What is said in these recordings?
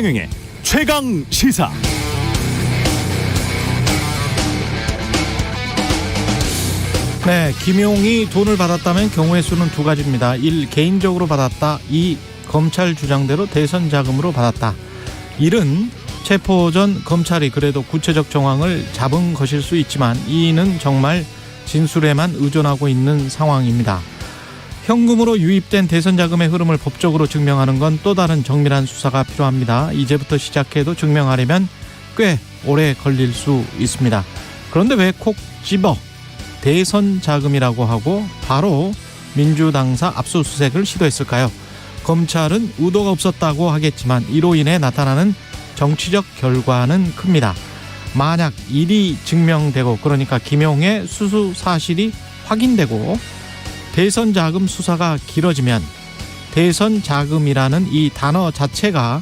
최경영의 최강 시사. 네, 김용이 돈을 받았다면 경우의 수는 두 가지입니다. 1. 개인적으로 받았다. 2. 검찰 주장대로 대선 자금으로 받았다. 1은 체포 전 검찰이 그래도 구체적 정황을 잡은 것일 수 있지만 2는 정말 진술에만 의존하고 있는 상황입니다. 현금으로 유입된 대선 자금의 흐름을 법적으로 증명하는 건 또 다른 정밀한 수사가 필요합니다. 이제부터 시작해도 증명하려면 꽤 오래 걸릴 수 있습니다. 그런데 왜 콕 집어 대선 자금이라고 하고 바로 민주당사 압수수색을 시도했을까요? 검찰은 의도가 없었다고 하겠지만 이로 인해 나타나는 정치적 결과는 큽니다. 만약 일이 증명되고, 그러니까 김용의 수수 사실이 확인되고 대선 자금 수사가 길어지면 대선 자금이라는 이 단어 자체가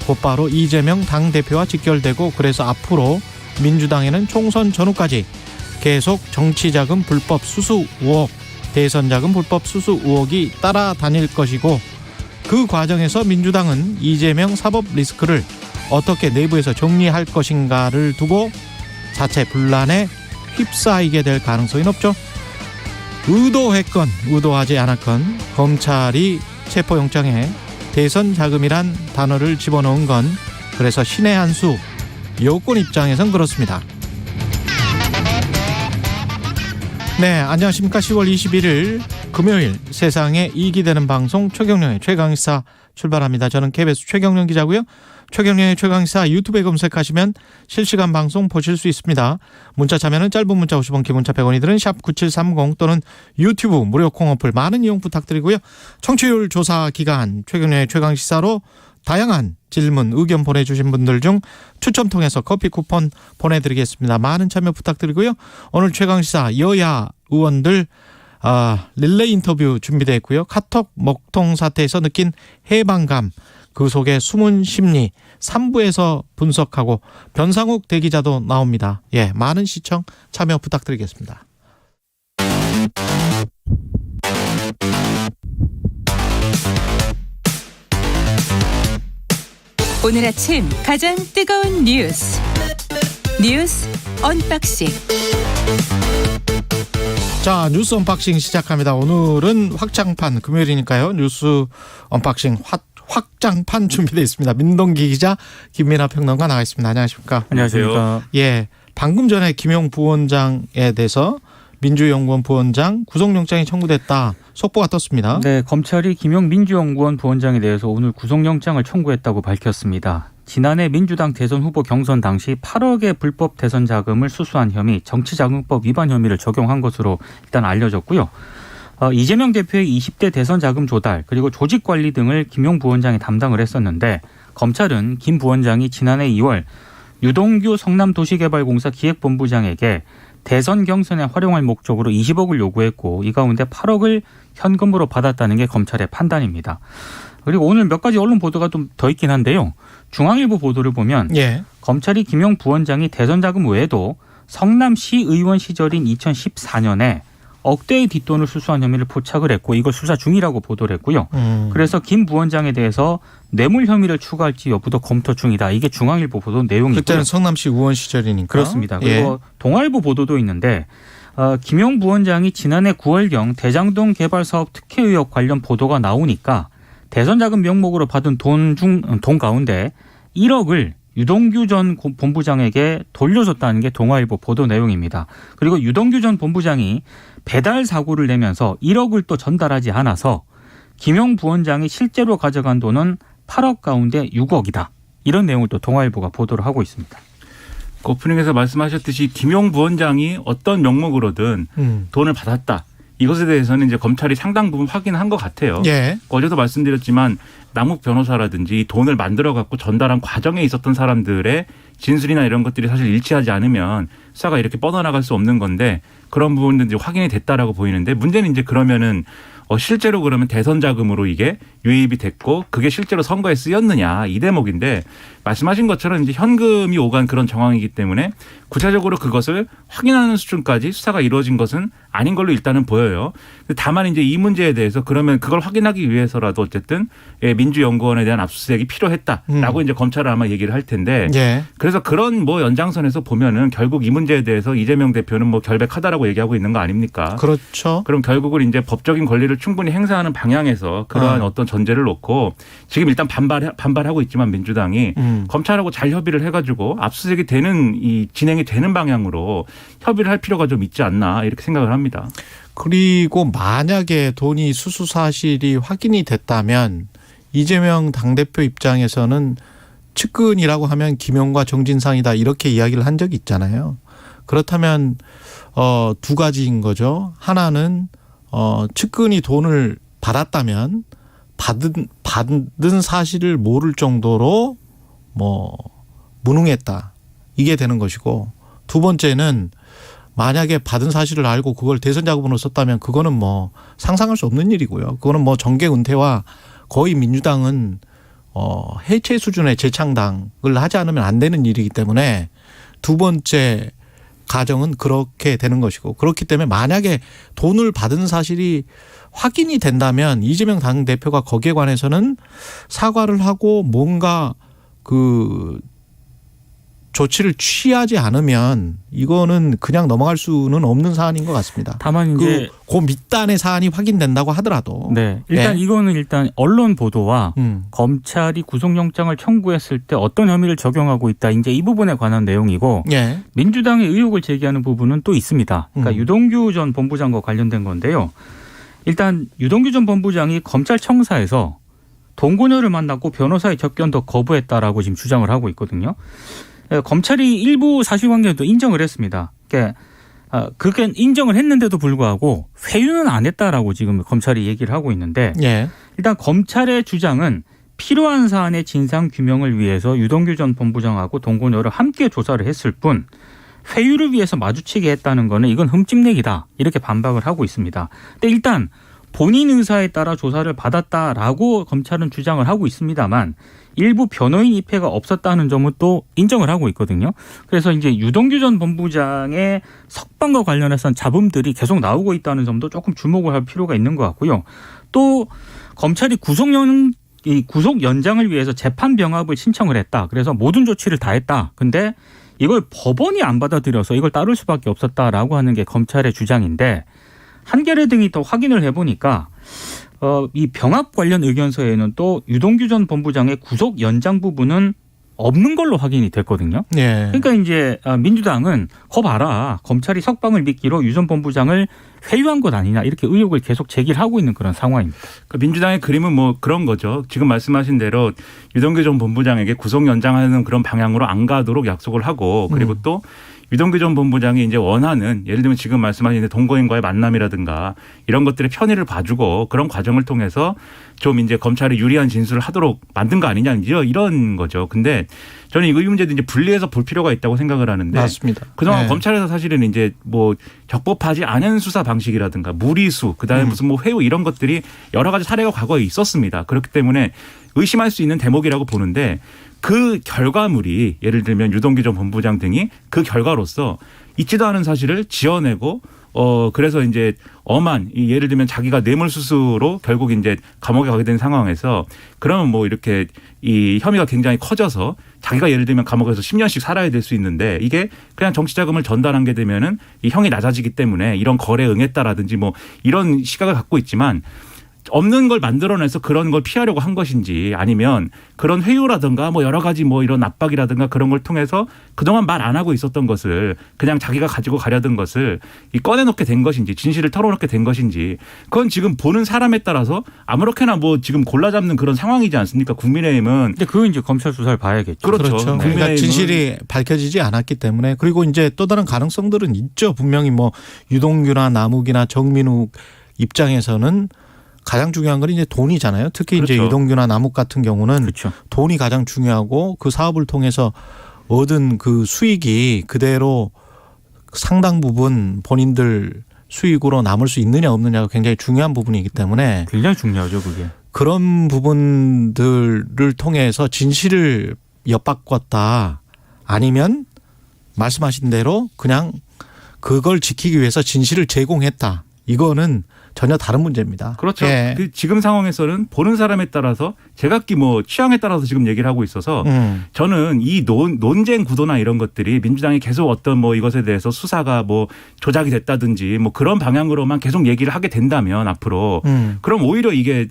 곧바로 이재명 당대표와 직결되고, 그래서 앞으로 민주당에는 총선 전후까지 계속 정치자금 불법 수수 의혹, 대선 자금 불법 수수 의혹이 따라다닐 것이고, 그 과정에서 민주당은 이재명 사법 리스크를 어떻게 내부에서 정리할 것인가를 두고 자체 분란에 휩싸이게 될 가능성이 높죠. 의도했건 의도하지 않았건 검찰이 체포영장에 대선 자금이란 단어를 집어넣은 건 그래서 신의 한 수, 여권 입장에선 그렇습니다. 네, 안녕하십니까. 10월 21일 금요일 세상에 이익이 되는 방송 최경영의 최강시사 출발합니다. 저는 KBS 최경영 기자고요. 최경영의 최강시사 유튜브에 검색하시면 실시간 방송 보실 수 있습니다. 문자 참여는 짧은 문자 50원, 긴 문자 100원이 드는 샵 9730 또는 유튜브 무료 콩 어플 많은 이용 부탁드리고요. 청취율 조사 기간 최경영의 최강시사로 다양한 질문, 의견 보내주신 분들 중 추첨 통해서 커피 쿠폰 보내드리겠습니다. 많은 참여 부탁드리고요. 오늘 최강시사 여야 의원들 릴레이 인터뷰 준비되어 있고요. 카톡 먹통 사태에서 느낀 해방감, 그 속의 숨은 심리 3부에서 분석하고 변상욱 대기자도 나옵니다. 예, 많은 시청 참여 부탁드리겠습니다. 오늘 아침 가장 뜨거운 뉴스 언박싱. 자, 뉴스 언박싱 시작합니다. 오늘은 확장판, 금요일이니까요. 뉴스 언박싱 확장판 준비되어 있습니다. 민동기 기자, 김민하 평론가 나와 있습니다. 안녕하십니까? 안녕하세요. 예, 방금 전에 김용 부원장에 대해서 민주연구원 부원장 구속영장이 청구됐다, 속보가 떴습니다. 네, 검찰이 김용 민주연구원 부원장에 대해서 오늘 구속영장을 청구했다고 밝혔습니다. 지난해 민주당 대선 후보 경선 당시 8억의 불법 대선 자금을 수수한 혐의, 정치자금법 위반 혐의를 적용한 것으로 일단 알려졌고요. 이재명 대표의 20대 대선 자금 조달 그리고 조직 관리 등을 김용 부원장이 담당을 했었는데, 검찰은 김 부원장이 지난해 2월 유동규 성남도시개발공사 기획본부장에게 대선 경선에 활용할 목적으로 20억을 요구했고, 이 가운데 8억을 현금으로 받았다는 게 검찰의 판단입니다. 그리고 오늘 몇 가지 언론 보도가 좀 더 있긴 한데요. 중앙일보 보도를 보면 검찰이 김용 부원장이 대선 자금 외에도 성남시 의원 시절인 2014년에 억대의 뒷돈을 수수한 혐의를 포착을 했고, 이걸 수사 중이라고 보도를 했고요. 그래서 김 부원장에 대해서 뇌물 혐의를 추가할지 여부도 검토 중이다. 이게 중앙일보 보도 내용이고요. 그때는 성남시 의원 시절이니까. 그렇습니다. 그리고 동아일보 보도도 있는데, 김용 부원장이 지난해 9월경 대장동 개발 사업 특혜 의혹 관련 보도가 나오니까 대선 자금 명목으로 받은 돈 가운데 1억을 유동규 전 본부장에게 돌려줬다는 게 동아일보 보도 내용입니다. 그리고 유동규 전 본부장이 배달 사고를 내면서 1억을 또 전달하지 않아서 김용 부원장이 실제로 가져간 돈은 8억 가운데 6억이다. 이런 내용을 또 동아일보가 보도를 하고 있습니다. 오프닝에서 말씀하셨듯이 김용 부원장이 어떤 명목으로든 돈을 받았다. 이것에 대해서는 이제 검찰이 상당 부분 확인한 것 같아요. 예. 어제도 말씀드렸지만 남욱 변호사라든지 돈을 만들어 갖고 전달한 과정에 있었던 사람들의 진술이나 이런 것들이 사실 일치하지 않으면 수사가 이렇게 뻗어나갈 수 없는 건데, 그런 부분도 이제 확인이 됐다라고 보이는데, 문제는 이제 그러면은 실제로 그러면 대선 자금으로 이게 유입이 됐고 그게 실제로 선거에 쓰였느냐, 이 대목인데, 말씀하신 것처럼 이제 현금이 오간 그런 정황이기 때문에 구체적으로 그것을 확인하는 수준까지 수사가 이루어진 것은 아닌 걸로 일단은 보여요. 다만 이제 이 문제에 대해서 그러면 그걸 확인하기 위해서라도 어쨌든 민주연구원에 대한 압수수색이 필요했다라고 이제 검찰은 아마 얘기를 할 텐데 예. 그래서 그런 뭐 연장선에서 보면은 결국 이 문제에 대해서 이재명 대표는 뭐 결백하다라고 얘기하고 있는 거 아닙니까? 그렇죠. 그럼 결국은 이제 법적인 권리를 충분히 행사하는 방향에서 그러한 어떤 전제를 놓고 지금 일단 반발하고 있지만 민주당이 검찰하고 잘 협의를 해가지고 압수수색이 되는 이 진행이 되는 방향으로 협의를 할 필요가 좀 있지 않나 이렇게 생각을 합니다. 그리고 만약에 돈이 수수 사실이 확인이 됐다면 이재명 당대표 입장에서는 측근이라고 하면 김용과 정진상이다 이렇게 이야기를 한 적이 있잖아요. 그렇다면 두 가지인 거죠. 하나는 측근이 돈을 받았다면 받은 사실을 모를 정도로 뭐 무능했다 이게 되는 것이고 두 번째는 만약에 받은 사실을 알고 그걸 대선 자금으로 썼다면 그거는 뭐 상상할 수 없는 일이고요. 그거는 뭐 정계 은퇴와 거의 민주당은 해체 수준의 재창당을 하지 않으면 안 되는 일이기 때문에 두 번째 가정은 그렇게 되는 것이고 그렇기 때문에 만약에 돈을 받은 사실이 확인이 된다면 이재명 당대표가 거기에 관해서는 사과를 하고 뭔가 그 조치를 취하지 않으면 이거는 그냥 넘어갈 수는 없는 사안인 것 같습니다. 다만 이제 그 밑단의 사안이 확인된다고 하더라도 네, 일단 예. 이거는 일단 언론 보도와 검찰이 구속영장을 청구했을 때 어떤 혐의를 적용하고 있다. 이제 이 부분에 관한 내용이고 예. 민주당의 의혹을 제기하는 부분은 또 있습니다. 그러니까 유동규 전 본부장과 관련된 건데요. 일단 유동규 전 본부장이 검찰청사에서 동고녀를 만났고 변호사의 접견도 거부했다라고 지금 주장을 하고 있거든요. 검찰이 일부 사실관계도 인정을 했습니다. 그게 인정을 했는데도 불구하고 회유는 안 했다라고 지금 검찰이 얘기를 하고 있는데 예. 일단 검찰의 주장은 필요한 사안의 진상 규명을 위해서 유동규 전 본부장하고 동고녀를 함께 조사를 했을 뿐 회유를 위해서 마주치게 했다는 거는 이건 흠집내기다 이렇게 반박을 하고 있습니다. 근데 일단 본인 의사에 따라 조사를 받았다라고 검찰은 주장을 하고 있습니다만 일부 변호인 입회가 없었다는 점은 또 인정을 하고 있거든요. 그래서 이제 유동규 전 본부장의 석방과 관련해서 잡음들이 계속 나오고 있다는 점도 조금 주목을 할 필요가 있는 것 같고요. 또 검찰이 구속 연장을 위해서 재판 병합을 신청을 했다. 그래서 모든 조치를 다 했다. 근데 이걸 법원이 안 받아들여서 이걸 따를 수밖에 없었다라고 하는 게 검찰의 주장인데 한겨레 등이 더 확인을 해보니까 이 병합 관련 의견서에는 또 유동규 전 본부장의 구속 연장 부분은 없는 걸로 확인이 됐거든요. 예. 그러니까 이제 민주당은 거 봐라. 검찰이 석방을 미끼로 유 전 본부장을 회유한 것 아니냐 이렇게 의혹을 계속 제기를 하고 있는 그런 상황입니다. 그러니까 민주당의 그림은 뭐 그런 거죠. 지금 말씀하신 대로 유동규 전 본부장에게 구속 연장하는 그런 방향으로 안 가도록 약속을 하고 그리고 또 유동규 전 본부장이 이제 원하는 예를 들면 지금 말씀하신 동거인과의 만남이라든가 이런 것들의 편의를 봐주고 그런 과정을 통해서 좀 이제 검찰이 유리한 진술을 하도록 만든 거 아니냐 이런 거죠. 근데 저는 이 문제도 이제 분리해서 볼 필요가 있다고 생각을 하는데 맞습니다. 그동안 네. 검찰에서 사실은 이제 뭐 적법하지 않은 수사 방식이라든가 무리수 그다음에 무슨 뭐 회유 이런 것들이 여러 가지 사례가 과거에 있었습니다. 그렇기 때문에 의심할 수 있는 대목이라고 보는데 그 결과물이 예를 들면 유동규 전 본부장 등이 그 결과로서 있지도 않은 사실을 지어내고 그래서 이제 엄한 예를 들면 자기가 뇌물수수로 결국 이제 감옥에 가게 된 상황에서 그러면 뭐 이렇게 이 혐의가 굉장히 커져서 자기가 예를 들면 감옥에서 10년씩 살아야 될 수 있는데 이게 그냥 정치자금을 전달한 게 되면은 이 형이 낮아지기 때문에 이런 거래에 응했다라든지 뭐 이런 시각을 갖고 있지만 없는 걸 만들어내서 그런 걸 피하려고 한 것인지 아니면 그런 회유라든가 뭐 여러 가지 뭐 이런 압박이라든가 그런 걸 통해서 그동안 말 안 하고 있었던 것을 그냥 자기가 가지고 가려던 것을 꺼내놓게 된 것인지 진실을 털어놓게 된 것인지 그건 지금 보는 사람에 따라서 아무렇게나 뭐 지금 골라잡는 그런 상황이지 않습니까? 국민의힘은. 근데 그건 이제 검찰 수사를 봐야겠죠. 그렇죠. 그러니까 진실이 밝혀지지 않았기 때문에 그리고 이제 또 다른 가능성들은 있죠. 분명히 뭐 유동규나 남욱이나 정민욱 입장에서는 가장 중요한 건 이제 돈이잖아요. 특히 그렇죠. 이제 유동규나 남욱 같은 경우는 그렇죠. 돈이 가장 중요하고 그 사업을 통해서 얻은 그 수익이 그대로 상당 부분 본인들 수익으로 남을 수 있느냐 없느냐가 굉장히 중요한 부분이기 때문에 굉장히 중요하죠, 그게. 그런 부분들을 통해서 진실을 엿바꿨다 아니면 말씀하신 대로 그냥 그걸 지키기 위해서 진실을 제공했다. 이거는 전혀 다른 문제입니다. 그렇죠. 예. 그 지금 상황에서는 보는 사람에 따라서 제각기 뭐 취향에 따라서 지금 얘기를 하고 있어서 저는 이 논쟁 구도나 이런 것들이 민주당이 계속 어떤 뭐 이것에 대해서 수사가 뭐 조작이 됐다든지 뭐 그런 방향으로만 계속 얘기를 하게 된다면 앞으로 그럼 오히려 이게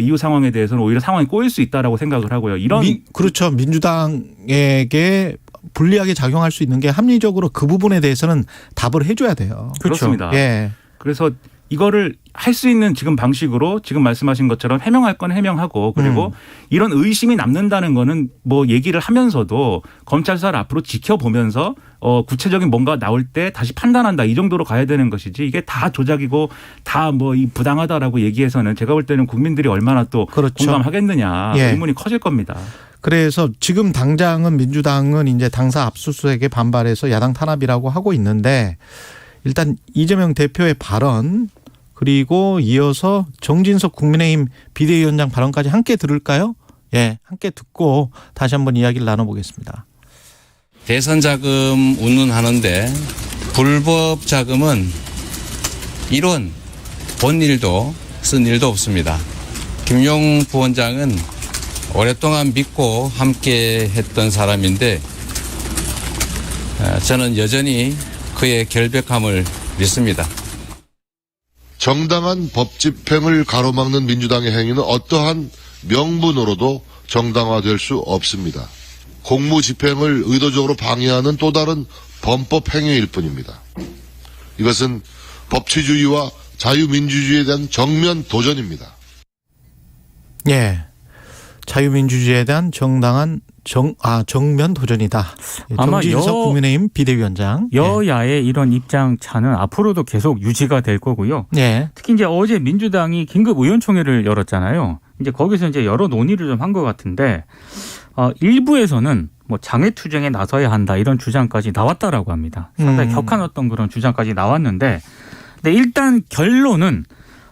이후 상황에 대해서는 오히려 상황이 꼬일 수 있다라고 생각을 하고요. 이런 그렇죠. 민주당에게 불리하게 작용할 수 있는 게 합리적으로 그 부분에 대해서는 답을 해줘야 돼요. 그렇습니다. 예. 그래서 이거를 할 수 있는 지금 방식으로 지금 말씀하신 것처럼 해명할 건 해명하고 그리고 이런 의심이 남는다는 거는 뭐 얘기를 하면서도 검찰 수사를 앞으로 지켜보면서 구체적인 뭔가 나올 때 다시 판단한다 이 정도로 가야 되는 것이지 이게 다 조작이고 다 뭐 이 부당하다라고 얘기해서는 제가 볼 때는 국민들이 얼마나 또 그렇죠. 공감하겠느냐 예. 의문이 커질 겁니다. 그래서 지금 당장은 민주당은 이제 당사 압수수색에 반발해서 야당 탄압이라고 하고 있는데 일단 이재명 대표의 발언 그리고 이어서 정진석 국민의힘 비대위원장 발언까지 함께 들을까요? 예, 함께 듣고 다시 한번 이야기를 나눠보겠습니다. 대선 자금 운운하는데 불법 자금은 이론 본 일도 쓴 일도 없습니다. 김용 부원장은 오랫동안 믿고 함께 했던 사람인데 저는 여전히 그의 결백함을 믿습니다. 정당한 법 집행을 가로막는 민주당의 행위는 어떠한 명분으로도 정당화될 수 없습니다. 공무 집행을 의도적으로 방해하는 또 다른 범법 행위일 뿐입니다. 이것은 법치주의와 자유민주주의에 대한 정면 도전입니다. 예. 자유민주주의에 대한 정당한 정면 도전이다. 아마 정진석 국민의힘 비대위원장. 여야의 이런 입장 차는 앞으로도 계속 유지가 될 거고요. 예. 특히 이제 어제 민주당이 긴급 의원총회를 열었잖아요. 이제 거기서 이제 여러 논의를 좀 한 것 같은데 일부에서는 뭐 장외투쟁에 나서야 한다 이런 주장까지 나왔다라고 합니다. 상당히 격한 어떤 그런 주장까지 나왔는데, 근데 일단 결론은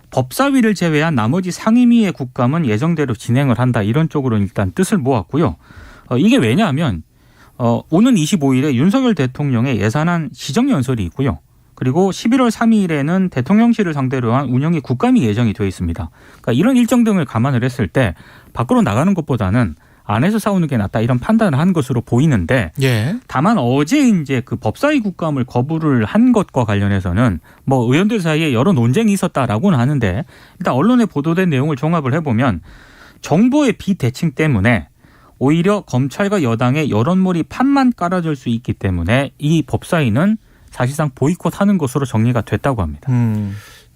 법사위를 제외한 나머지 상임위의 국감은 예정대로 진행을 한다 이런 쪽으로 일단 뜻을 모았고요. 이게 왜냐하면 오는 25일에 윤석열 대통령의 예산안 시정연설이 있고요. 그리고 11월 3일에는 대통령실을 상대로 한 운영위 국감이 예정이 되어 있습니다. 그러니까 이런 일정 등을 감안을 했을 때 밖으로 나가는 것보다는 안에서 싸우는 게 낫다 이런 판단을 한 것으로 보이는데, 예. 다만 어제 이제 그 법사위 국감을 거부를 한 것과 관련해서는 뭐 의원들 사이에 여러 논쟁이 있었다라고는 하는데, 일단 언론에 보도된 내용을 종합을 해보면 정부의 비대칭 때문에 오히려 검찰과 여당의 여론몰이 판만 깔아줄 수 있기 때문에 이 법사위는 사실상 보이콧하는 것으로 정리가 됐다고 합니다.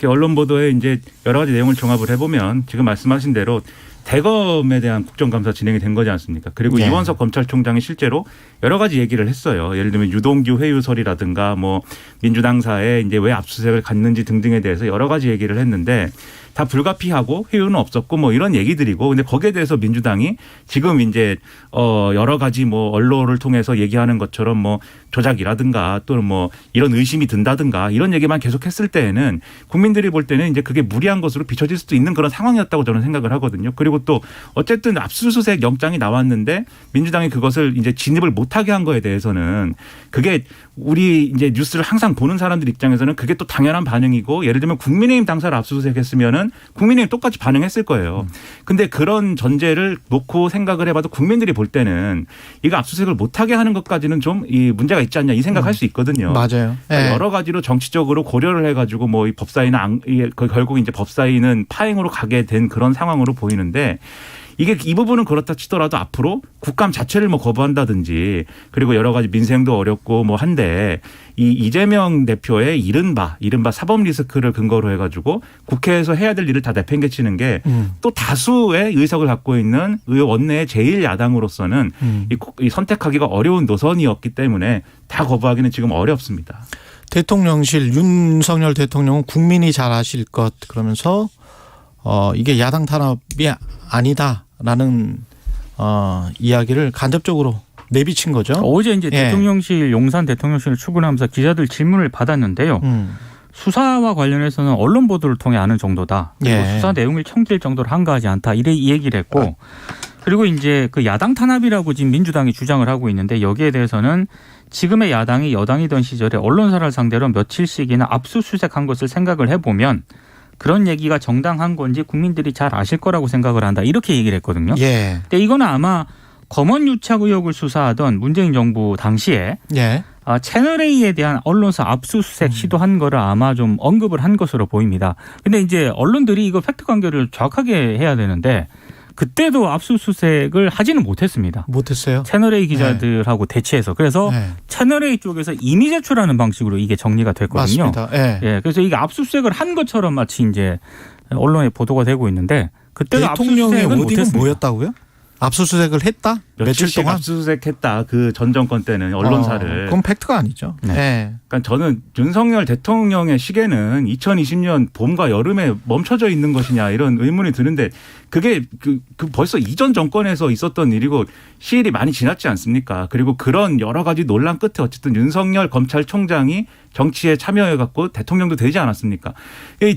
언론 보도에 이제 여러 가지 내용을 종합을 해보면 지금 말씀하신 대로 대검에 대한 국정감사 진행이 된 거지 않습니까? 그리고 네. 이원석 검찰총장이 실제로 여러 가지 얘기를 했어요. 예를 들면 유동규 회유설이라든가 뭐 민주당사에 이제 왜 압수수색을 갔는지 등등에 대해서 여러 가지 얘기를 했는데 다 불가피하고 회유는 없었고 뭐 이런 얘기들이고, 근데 거기에 대해서 민주당이 지금 이제 여러 가지 뭐 언론을 통해서 얘기하는 것처럼 뭐 조작이라든가 또는 뭐 이런 의심이 든다든가 이런 얘기만 계속했을 때에는 국민들이 볼 때는 이제 그게 무리한 것으로 비춰질 수도 있는 그런 상황이었다고 저는 생각을 하거든요. 그리고 또 어쨌든 압수수색 영장이 나왔는데 민주당이 그것을 이제 진입을 못하게 한 거에 대해서는 그게 우리 이제 뉴스를 항상 보는 사람들 입장에서는 그게 또 당연한 반응이고, 예를 들면 국민의힘 당사를 압수수색했으면은 국민의힘 똑같이 반응했을 거예요. 근데 그런 전제를 놓고 생각을 해봐도 국민들이 볼 때는 이거 압수수색을 못하게 하는 것까지는 좀 이 문제가 있지 않냐 이 생각할 수 있거든요. 맞아요. 그러니까 여러 가지로 정치적으로 고려를 해가지고 뭐 이 법사위는 결국 이제 법사위는 파행으로 가게 된 그런 상황으로 보이는데, 이게 이 부분은 그렇다 치더라도 앞으로 국감 자체를 뭐 거부한다든지 그리고 여러 가지 민생도 어렵고 뭐 한데 이 이재명 대표의 이른바 사법 리스크를 근거로 해가지고 국회에서 해야 될 일을 다 내팽개치는 게 또 다수의 의석을 갖고 있는 원내의 제1야당으로서는 이 선택하기가 어려운 노선이었기 때문에 다 거부하기는 지금 어렵습니다. 대통령실 윤석열 대통령은 국민이 잘 아실 것 그러면서 이게 야당 탄압이 아니다라는 이야기를 간접적으로 내비친 거죠. 어제 이제 예. 대통령실 용산 대통령실을 출근하면서 기자들 질문을 받았는데요. 수사와 관련해서는 언론 보도를 통해 아는 정도다. 그리고 예. 수사 내용을 청질 정도로 한가하지 않다. 이 얘기를 했고, 그리고 이제 그 야당 탄압이라고 지금 민주당이 주장을 하고 있는데 여기에 대해서는 지금의 야당이 여당이던 시절에 언론사를 상대로 며칠씩이나 압수수색한 것을 생각을 해보면 그런 얘기가 정당한 건지 국민들이 잘 아실 거라고 생각을 한다. 이렇게 얘기를 했거든요. 예. 근데 이거는 아마 검언유착 의혹을 수사하던 문재인 정부 당시에 예. 채널A에 대한 언론사 압수수색 시도한 거를 아마 좀 언급을 한 것으로 보입니다. 근데 이제 언론들이 이거 팩트 관계를 정확하게 해야 되는데 그때도 압수수색을 하지는 못했습니다. 못했어요. 채널A 기자들하고 대치해서. 그래서 네. 채널A 쪽에서 이미 제출하는 방식으로 이게 정리가 됐거든요. 맞습니다. 예. 예, 그래서 이게 압수수색을 한 것처럼 마치 이제 언론에 보도가 되고 있는데 그때도 대통령의 압수수색은 워딩은 못했습니다. 뭐였다고요? 압수수색을 했다? 며칠 며칠씩 동안? 압수수색했다. 그 전 정권 때는 언론사를. 그건 팩트가 아니죠. 네. 예. 그러니까 저는 윤석열 대통령의 시계는 2020년 봄과 여름에 멈춰져 있는 것이냐 이런 의문이 드는데 그게 그 벌써 이전 정권에서 있었던 일이고 시일이 많이 지났지 않습니까? 그리고 그런 여러 가지 논란 끝에 어쨌든 윤석열 검찰총장이 정치에 참여해갖고 대통령도 되지 않았습니까?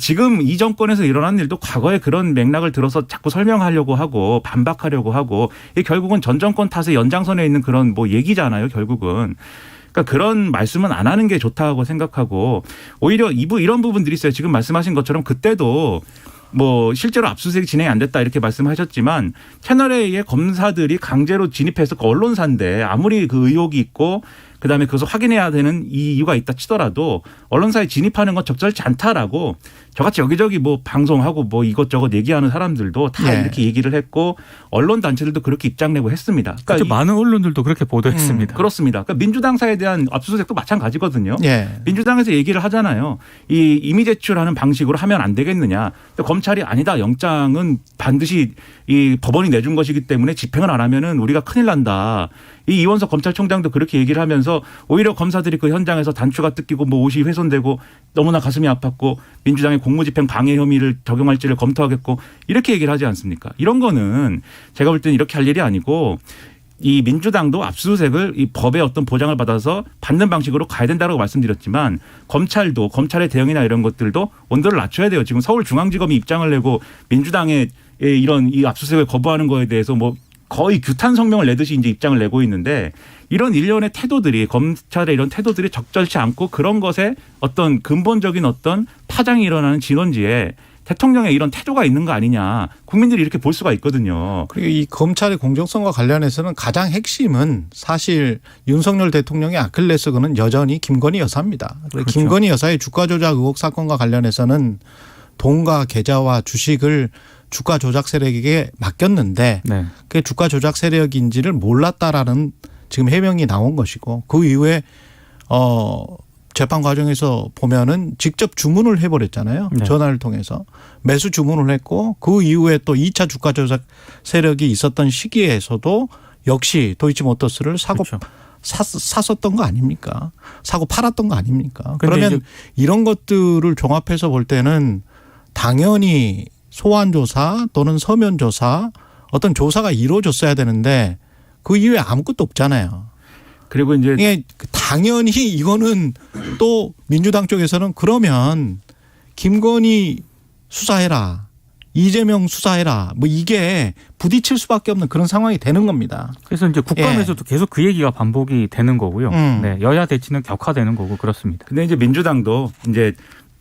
지금 이 정권에서 일어난 일도 과거에 그런 맥락을 들어서 자꾸 설명하려고 하고 반박하려고 하고 결국은 전 정권 탓의 연장선에 있는 그런 뭐 얘기잖아요. 결국은. 그러니까 그런 말씀은 안 하는 게 좋다고 생각하고 오히려 이런 부분들이 있어요. 지금 말씀하신 것처럼 그때도 뭐 실제로 압수수색이 진행이 안 됐다 이렇게 말씀하셨지만 채널A의 검사들이 강제로 진입해서 그 언론사인데 아무리 그 의혹이 있고 그다음에 그것을 확인해야 되는 이유가 있다 치더라도 언론사에 진입하는 건 적절치 않다라고 저같이 여기저기 뭐 방송하고 뭐 이것저것 얘기하는 사람들도 다 네. 이렇게 얘기를 했고 언론 단체들도 그렇게 입장 내고 했습니다. 그러니까 많은 언론들도 그렇게 보도했습니다. 그렇습니다. 그러니까 민주당사에 대한 압수수색도 마찬가지거든요. 예. 민주당에서 얘기를 하잖아요. 이 이미 제출하는 방식으로 하면 안 되겠느냐. 근데 검찰이 아니다. 영장은 반드시 이 법원이 내준 것이기 때문에 집행을 안 하면은 우리가 큰일 난다. 이 이원석 검찰총장도 그렇게 얘기를 하면서 오히려 검사들이 그 현장에서 단추가 뜯기고 뭐 옷이 훼손되고 너무나 가슴이 아팠고 민주당의 공무집행 방해 혐의를 적용할지를 검토하겠고 이렇게 얘기를 하지 않습니까? 이런 거는 제가 볼 때는 이렇게 할 일이 아니고 이 민주당도 압수수색을 이 법의 어떤 보장을 받아서 받는 방식으로 가야 된다고 말씀드렸지만 검찰도 검찰의 대응이나 이런 것들도 온도를 낮춰야 돼요. 지금 서울중앙지검이 입장을 내고 민주당의 이런 이 압수수색을 거부하는 거에 대해서 뭐 거의 규탄 성명을 내듯이 이제 입장을 내고 있는데 이런 일련의 태도들이 검찰의 이런 태도들이 적절치 않고 그런 것에 어떤 근본적인 어떤 파장이 일어나는 진원지에 대통령의 이런 태도가 있는 거 아니냐 국민들이 이렇게 볼 수가 있거든요. 그리고 이 검찰의 공정성과 관련해서는 가장 핵심은 사실 윤석열 대통령의 아킬레스건은 여전히 김건희 여사입니다. 그렇죠. 김건희 여사의 주가 조작 의혹 사건과 관련해서는 돈과 계좌와 주식을 주가 조작 세력에게 맡겼는데 네. 그게 주가 조작 세력인지를 몰랐다라는 지금 해명이 나온 것이고 그 이후에 재판 과정에서 보면은 직접 주문을 해버렸잖아요. 네. 전화를 통해서 매수 주문을 했고 그 이후에 또 2차 주가 조작 세력이 있었던 시기에서도 역시 도이치모터스를 사고 그렇죠. 샀었던 거 아닙니까? 사고 팔았던 거 아닙니까? 근데 그러면 이제 이런 것들을 종합해서 볼 때는 당연히 소환 조사 또는 서면 조사 어떤 조사가 이루어졌어야 되는데 그 이후에 아무것도 없잖아요. 그리고 이제 이게 당연히 이거는 또 민주당 쪽에서는 그러면 김건희 수사해라. 이재명 수사해라. 뭐 이게 부딪힐 수밖에 없는 그런 상황이 되는 겁니다. 그래서 이제 국감에서도 계속 그 얘기가 반복이 되는 거고요. 네, 여야 대치는 격화되는 거고 그렇습니다. 근데 이제 민주당도 이제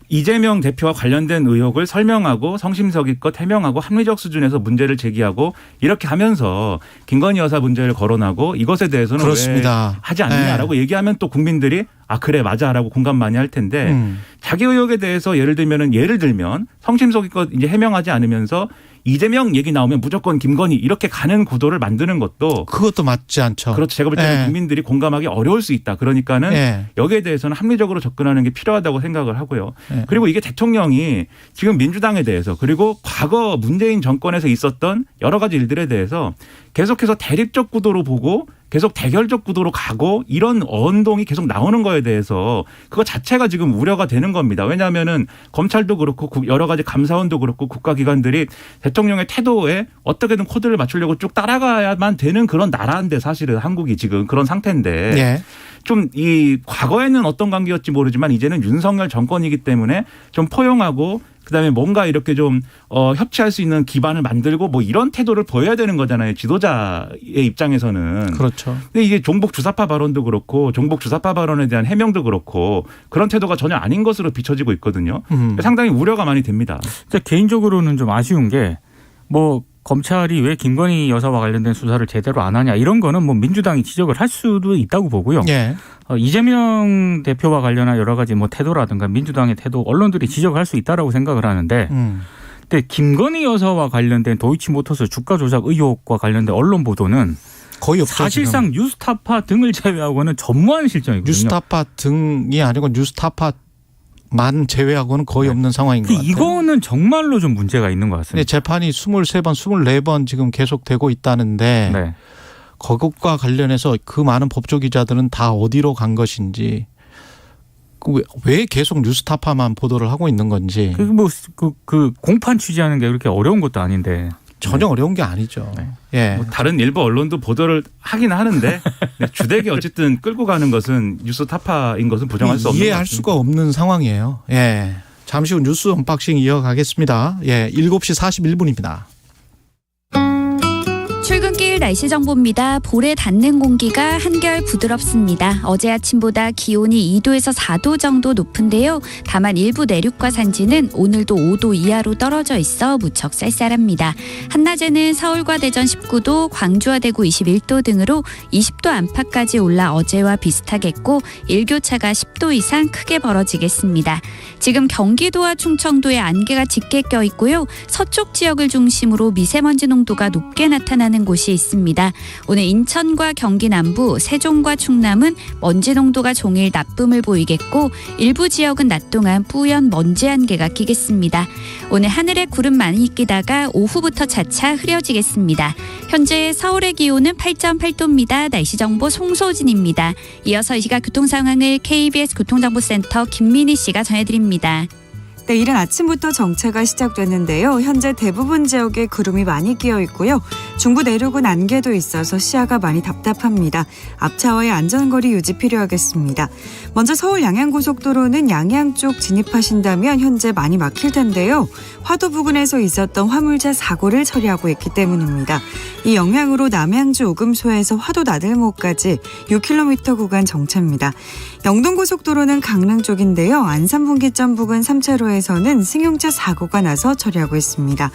이재명 대표와 관련된 의혹을 설명하고 성심성의껏 해명하고 합리적 수준에서 문제를 제기하고 이렇게 하면서 김건희 여사 문제를 거론하고 이것에 대해서는 그렇습니다. 왜 하지 않느냐라고 얘기하면 또 국민들이 아 그래 맞아라고 공감 많이 할 텐데 자기 의혹에 대해서 예를 들면 성심성의껏 이제 해명하지 않으면서 이재명 얘기 나오면 무조건 김건희 이렇게 가는 구도를 만드는 것도 그것도 맞지 않죠. 그렇죠. 제가 볼 때는 국민들이 공감하기 어려울 수 있다. 그러니까는 여기에 대해서는 합리적으로 접근하는 게 필요하다고 생각을 하고요. 그리고 이게 대통령이 지금 민주당에 대해서 그리고 과거 문재인 정권에서 있었던 여러 가지 일들에 대해서 계속해서 대립적 구도로 보고 계속 대결적 구도로 가고 이런 언동이 계속 나오는 거에 대해서 그거 자체가 지금 우려가 되는 겁니다. 왜냐하면은 검찰도 그렇고 여러 가지 감사원도 그렇고 국가기관들이 대통령의 태도에 어떻게든 코드를 맞추려고 쭉 따라가야만 되는 그런 나라인데 사실은 한국이 지금 그런 상태인데 좀 이 과거에는 어떤 관계였지 모르지만 이제는 윤석열 정권이기 때문에 좀 포용하고 그다음에 뭔가 이렇게 좀 협치할 수 있는 기반을 만들고 뭐 이런 태도를 보여야 되는 거잖아요. 지도자의 입장에서는. 그렇죠. 근데 이게 종북 주사파 발언도 그렇고 종북 주사파 발언에 대한 해명도 그렇고 그런 태도가 전혀 아닌 것으로 비춰지고 있거든요. 상당히 우려가 많이 됩니다. 개인적으로는 좀 아쉬운 게 뭐 검찰이 왜 김건희 여사와 관련된 수사를 제대로 안 하냐 이런 거는 뭐 민주당이 지적을 할 수도 있다고 보고요. 예. 이재명 대표와 관련한 여러 가지 뭐 태도라든가 민주당의 태도 언론들이 지적할 수 있다라고 생각을 하는데 근데 김건희 여사와 관련된 도이치모터스 주가 조작 의혹과 관련된 언론 보도는 거의 없죠. 사실상 지금. 뉴스타파 등을 제외하고는 전무한 실정이거든요. 뉴스타파 등이 아니고 뉴스타파 만 제외하고는 거의 없는 상황인 것 같아요. 이거는 정말로 좀 문제가 있는 것 같습니다. 네, 재판이 23번, 24번 지금 계속되고 있다는데 네. 그것과 관련해서 그 많은 법조기자들은 다 어디로 간 것인지 왜 계속 뉴스타파만 보도를 하고 있는 건지. 그 공판 취재하는 게 그렇게 어려운 것도 아닌데. 전혀 어려운 게 아니죠. 네. 예. 뭐 다른 일부 언론도 보도를 하긴 하는데 주되게 어쨌든 끌고 가는 것은 뉴스타파인 것은 부정할 수 없는 것 이해할 같습니다. 수가 없는 상황이에요. 예. 잠시 후 뉴스 언박싱 이어가겠습니다. 예. 7시 41분입니다. 출근길 날씨 정보입니다. 볼에 닿는 공기가 한결 부드럽습니다. 어제 아침보다 기온이 2도에서 4도 정도 높은데요. 다만 일부 내륙과 산지는 오늘도 5도 이하로 떨어져 있어 무척 쌀쌀합니다. 한낮에는 서울과 대전 19도, 광주와 대구 21도 등으로 20도 안팎까지 올라 어제와 비슷하겠고 일교차가 10도 이상 크게 벌어지겠습니다. 지금 경기도와 충청도에 안개가 짙게 껴 있고요. 서쪽 지역을 중심으로 미세먼지 농도가 높게 나타나는 곳이 있습니다. 오늘 인천과 경기 남부, 세종과 충남은 먼지 농도가 종일 나쁨을 보이겠고 일부 지역은 낮 동안 뿌연 먼지 안개가 끼겠습니다. 오늘 하늘에 구름 많이 끼다가 오후부터 차차 흐려지겠습니다. 현재 서울의 기온은 8.8도입니다. 날씨 정보 송소진입니다. 이어서 이 시각 교통 상황을 KBS 교통정보센터 김민희 씨가 전해드립니다. 네, 이른 아침부터 정체가 시작됐는데요. 현재 대부분 지역에 구름이 많이 끼어 있고요. 중부 내륙은 안개도 있어서 시야가 많이 답답합니다. 앞차와의 안전거리 유지 필요하겠습니다. 먼저 서울 양양고속도로는 양양 쪽 진입하신다면 현재 많이 막힐 텐데요. 화도 부근에서 있었던 화물차 사고를 처리하고 있기 때문입니다. 이 영향으로 남양주 오금소에서 화도 나들목까지 6km 구간 정체입니다. 영동고속도로는 강릉 쪽인데요. 안산분기점 부근 3차로에서는 승용차 사고가 나서 처리하고 있습니다.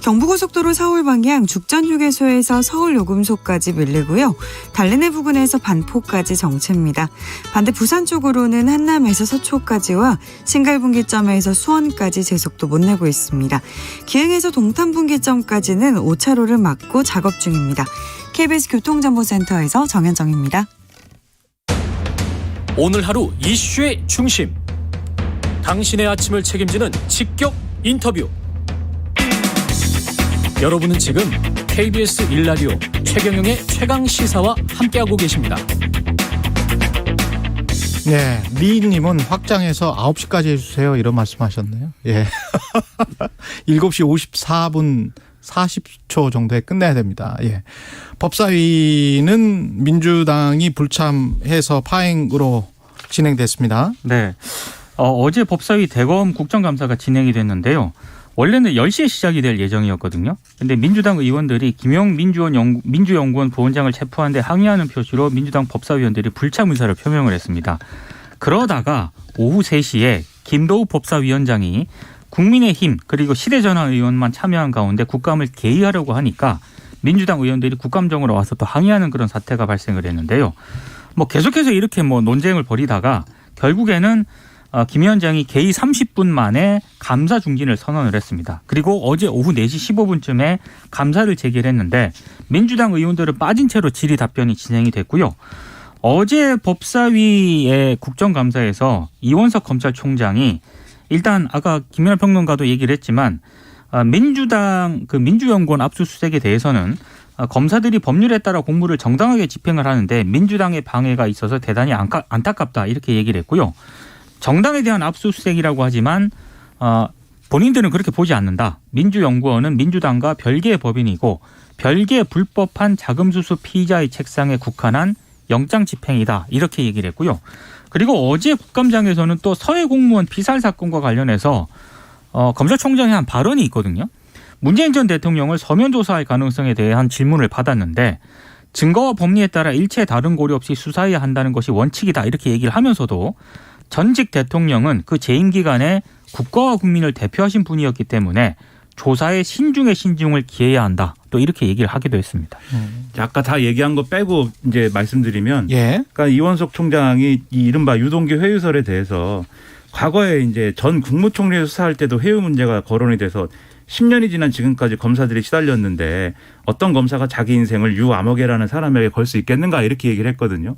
경부고속도로 서울 방향 죽전휴게소에서 서울 요금소까지 밀리고요. 달래내 부근에서 반포까지 정체입니다. 반대 부산 쪽으로는 한남에서 서초까지와 신갈분기점에서 수원까지 제속도 못 내고 있습니다. 기흥에서 동탄분기점까지는 5차로를 막고 작업 중입니다. KBS 교통정보센터에서 정현정입니다. 오늘 하루 이슈의 중심. 당신의 아침을 책임지는 직격 인터뷰. 여러분은 지금 KBS 1라디오 최경영의 최강시사와 함께하고 계십니다. 네, 미인님은 확장해서 9시까지 해주세요. 이런 말씀하셨네요. 예. 7시 54분 40초 정도에 끝내야 됩니다. 예. 법사위는 민주당이 불참해서 파행으로 진행됐습니다. 네. 어제 법사위 대검 국정감사가 진행이 됐는데요. 원래는 10시에 시작이 될 예정이었거든요. 그런데 민주당 의원들이 김용 민주연구원 부원장을 체포한 데 항의하는 표시로 민주당 법사위원들이 불참 의사를 표명을 했습니다. 그러다가 오후 3시에 김도우 법사위원장이 국민의힘 그리고 시대전환 의원만 참여한 가운데 국감을 개의하려고 하니까 민주당 의원들이 국감정으로 와서 또 항의하는 그런 사태가 발생을 했는데요. 뭐 계속해서 이렇게 뭐 논쟁을 벌이다가 결국에는 김 위원장이 개의 30분 만에 감사 중진을 선언을 했습니다. 그리고 어제 오후 4시 15분쯤에 감사를 제기했는데 민주당 의원들은 빠진 채로 질의 답변이 진행이 됐고요. 어제 법사위의 국정감사에서 이원석 검찰총장이 일단 아까 김연아 평론가도 얘기를 했지만 민주당 그 민주연구원 압수수색에 대해서는 검사들이 법률에 따라 공무를 정당하게 집행을 하는데 민주당의 방해가 있어서 대단히 안타깝다 이렇게 얘기를 했고요. 정당에 대한 압수수색이라고 하지만 본인들은 그렇게 보지 않는다. 민주연구원은 민주당과 별개의 법인이고 별개의 불법한 자금수수 피의자의 책상에 국한한 영장 집행이다. 이렇게 얘기를 했고요. 그리고 어제 국감장에서는 또 서해 공무원 피살 사건과 관련해서 검찰총장이 한 발언이 있거든요. 문재인 전 대통령을 서면 조사할 가능성에 대한 질문을 받았는데 증거와 법리에 따라 일체 다른 고려 없이 수사해야 한다는 것이 원칙이다 이렇게 얘기를 하면서도 전직 대통령은 그 재임 기간에 국가와 국민을 대표하신 분이었기 때문에 조사에 신중에 신중을 기해야 한다. 또 이렇게 얘기를 하기도 했습니다. 아까 다 얘기한 거 빼고 이제 말씀드리면, 예. 그러니까 이원석 총장이 이 이른바 유동규 회유설에 대해서 과거에 이제 전 국무총리 수사할 때도 회유 문제가 거론이 돼서 10년이 지난 지금까지 검사들이 시달렸는데 어떤 검사가 자기 인생을 유암흑이라는 사람에게 걸 수 있겠는가 이렇게 얘기를 했거든요.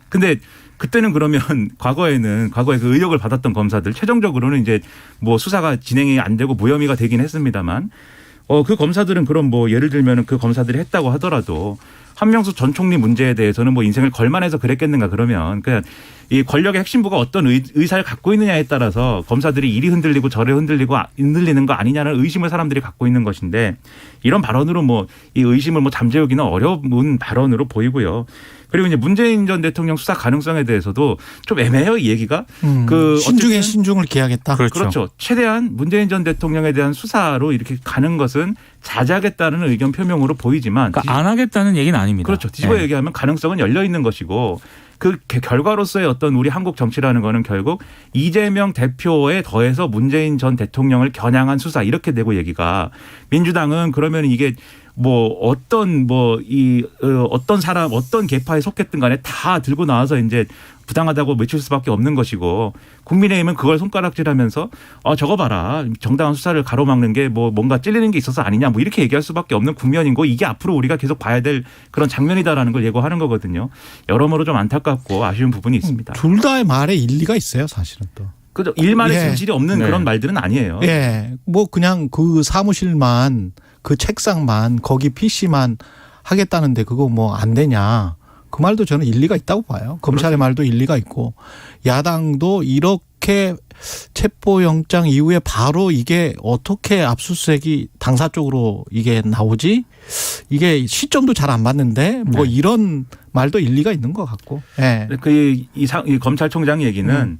근데 그때는 그러면 과거에 그 의혹을 받았던 검사들 최종적으로는 이제 뭐 수사가 진행이 안 되고 무혐의가 되긴 했습니다만 그 검사들은 그럼 뭐 예를 들면 그 검사들이 했다고 하더라도 한명숙 전 총리 문제에 대해서는 뭐 인생을 걸만해서 그랬겠는가 그러면 그냥 이 권력의 핵심부가 어떤 의사를 갖고 있느냐에 따라서 검사들이 이리 흔들리고 저리 흔들리는 거 아니냐는 의심을 사람들이 갖고 있는 것인데 이런 발언으로 뭐 이 의심을 뭐 잠재우기는 어려운 발언으로 보이고요. 그리고 이제 문재인 전 대통령 수사 가능성에 대해서도 좀 애매해요, 이 얘기가. 신중에 신중을 기하겠다. 그렇죠. 최대한 문재인 전 대통령에 대한 수사로 이렇게 가는 것은 자제하겠다는 의견 표명으로 보이지만. 그러니까 안 하겠다는 얘기는 아닙니다. 그렇죠. 뒤집어 네. 얘기하면 가능성은 열려 있는 것이고 그 결과로서의 어떤 우리 한국 정치라는 거는 결국 이재명 대표에 더해서 문재인 전 대통령을 겨냥한 수사 이렇게 되고 얘기가 민주당은 그러면 이게 뭐 어떤 어떤 사람 어떤 계파에 속했든 간에 다 들고 나와서 이제 부당하다고 외칠 수밖에 없는 것이고 국민의힘은 그걸 손가락질하면서 저거 봐라 정당한 수사를 가로막는 게 뭐 뭔가 찔리는 게 있어서 아니냐 뭐 이렇게 얘기할 수밖에 없는 국면이고 이게 앞으로 우리가 계속 봐야 될 그런 장면이다라는 걸 예고하는 거거든요. 여러모로 좀 안타깝고 아쉬운 부분이 있습니다. 둘 다의 말에 일리가 있어요, 사실은 또. 그죠. 일말의 예. 진실이 없는 네. 그런 말들은 아니에요. 예, 뭐 그냥 그 사무실만 그 책상만 거기 PC만 하겠다는데 그거 뭐 안 되냐. 그 말도 저는 일리가 있다고 봐요. 검찰의 말도 일리가 있고 야당도 이렇게 체포영장 이후에 바로 이게 어떻게 압수수색이 당사 쪽으로 이게 나오지? 이게 시점도 잘 안 맞는데 뭐 네. 이런 말도 일리가 있는 것 같고. 예. 이 검찰총장 얘기는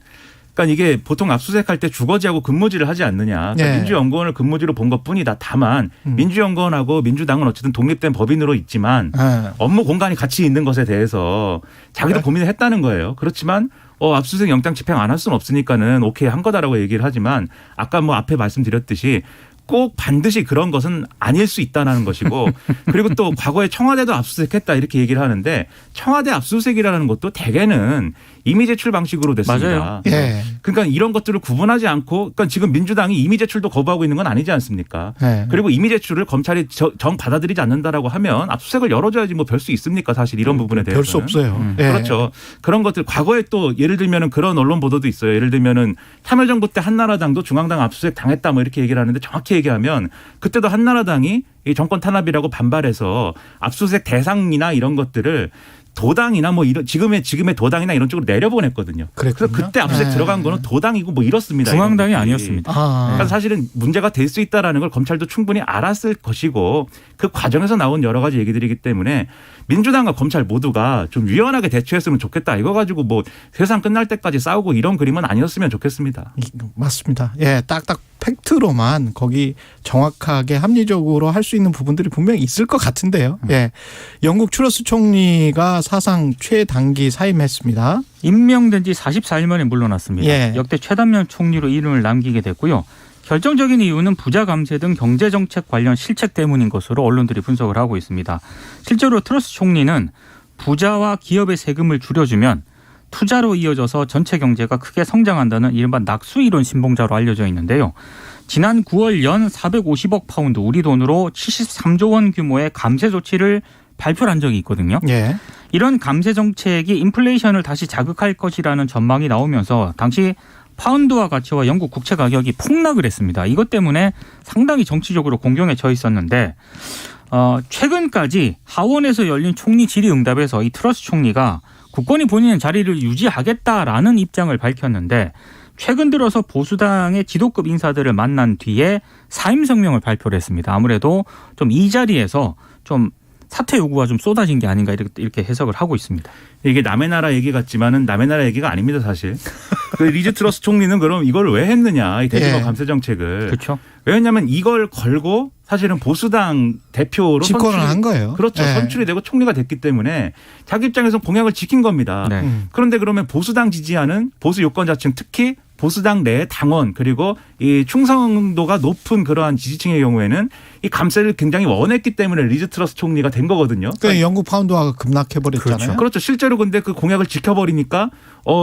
그러니까 이게 보통 압수수색할 때 주거지하고 근무지를 하지 않느냐. 그러니까 네. 민주연구원을 근무지로 본 것뿐이다. 다만 민주연구원하고 민주당은 어쨌든 독립된 법인으로 있지만 예. 업무 공간이 같이 있는 것에 대해서 자기도 네. 고민을 했다는 거예요. 그렇지만 압수수색 영장 집행 안 할 수는 없으니까는 오케이 한 거다라고 얘기를 하지만 아까 뭐 앞에 말씀드렸듯이 꼭 반드시 그런 것은 아닐 수 있다는 것이고 그리고 또 과거에 청와대도 압수수색했다 이렇게 얘기를 하는데 청와대 압수수색이라는 것도 대개는 이미 제출 방식으로 됐습니다. 맞아요. 예. 그러니까 이런 것들을 구분하지 않고 그러니까 지금 민주당이 이미 제출도 거부하고 있는 건 아니지 않습니까? 예. 그리고 이미 제출을 검찰이 정 받아들이지 않는다라고 하면 압수수색을 열어줘야지 뭐 별 수 있습니까? 사실 이런 부분에 대해서는. 별 수 없어요. 예. 그렇죠. 그런 것들 과거에 또 예를 들면은 그런 언론 보도도 있어요. 예를 들면은 참여정부 때 한나라당도 중앙당 압수수색 당했다 뭐 이렇게 얘기를 하는데 정확히 얘기하면 그때도 한나라당이 이 정권 탄압이라고 반발해서 압수수색 대상이나 이런 것들을 도당이나 뭐 이런 지금의 도당이나 이런 쪽으로 내려보냈거든요. 그래서 그때 압수수색 네. 들어간 거는 도당이고 뭐 이렇습니다. 중앙당이 아니었습니다. 그러니까 사실은 문제가 될 수 있다라는 걸 검찰도 충분히 알았을 것이고 그 과정에서 나온 여러 가지 얘기들이기 때문에 민주당과 검찰 모두가 좀 유연하게 대처했으면 좋겠다. 이거 가지고 뭐 세상 끝날 때까지 싸우고 이런 그림은 아니었으면 좋겠습니다. 맞습니다. 예, 딱딱 팩트로만 거기 정확하게 합리적으로 할 수 있는 부분들이 분명히 있을 것 같은데요. 예, 영국 추러스 총리가 사상 최단기 사임했습니다. 임명된 지 44일 만에 물러났습니다. 예. 역대 최단면 총리로 이름을 남기게 됐고요. 결정적인 이유는 부자 감세 등 경제정책 관련 실책 때문인 것으로 언론들이 분석을 하고 있습니다. 실제로 트러스 총리는 부자와 기업의 세금을 줄여주면 투자로 이어져서 전체 경제가 크게 성장한다는 이른바 낙수이론 신봉자로 알려져 있는데요. 지난 9월 연 450억 파운드 우리 돈으로 73조 원 규모의 감세 조치를 발표한 적이 있거든요. 예. 이런 감세 정책이 인플레이션을 다시 자극할 것이라는 전망이 나오면서 당시 파운드화 가치와 영국 국채 가격이 폭락을 했습니다. 이것 때문에 상당히 정치적으로 공경에 처해 있었는데 최근까지 하원에서 열린 총리 질의응답에서 이 트러스 총리가 굳건히 본인의 자리를 유지하겠다라는 입장을 밝혔는데 최근 들어서 보수당의 지도급 인사들을 만난 뒤에 사임 성명을 발표를 했습니다. 아무래도 좀 이 자리에서 좀 사퇴 요구가 좀 쏟아진 게 아닌가 이렇게 해석을 하고 있습니다. 이게 남의 나라 얘기 같지만은 남의 나라 얘기가 아닙니다, 사실. 그 리즈 트러스 총리는 그럼 이걸 왜 했느냐, 이 대규모 예. 감세 정책을. 그렇죠. 왜냐하면 이걸 걸고 사실은 보수당 대표로 집권을 한 거예요. 그렇죠. 예. 선출이 되고 총리가 됐기 때문에 자기 입장에서 공약을 지킨 겁니다. 네. 그런데 그러면 보수당 지지하는 보수 유권자층, 특히 보수당 내 당원 그리고 이 충성도가 높은 그러한 지지층의 경우에는 이 감세를 굉장히 원했기 때문에 리즈 트러스 총리가 된 거거든요. 그러니까 영국 파운드화가 급락해버렸잖아요. 그렇죠. 실제로 근데 그 공약을 지켜버리니까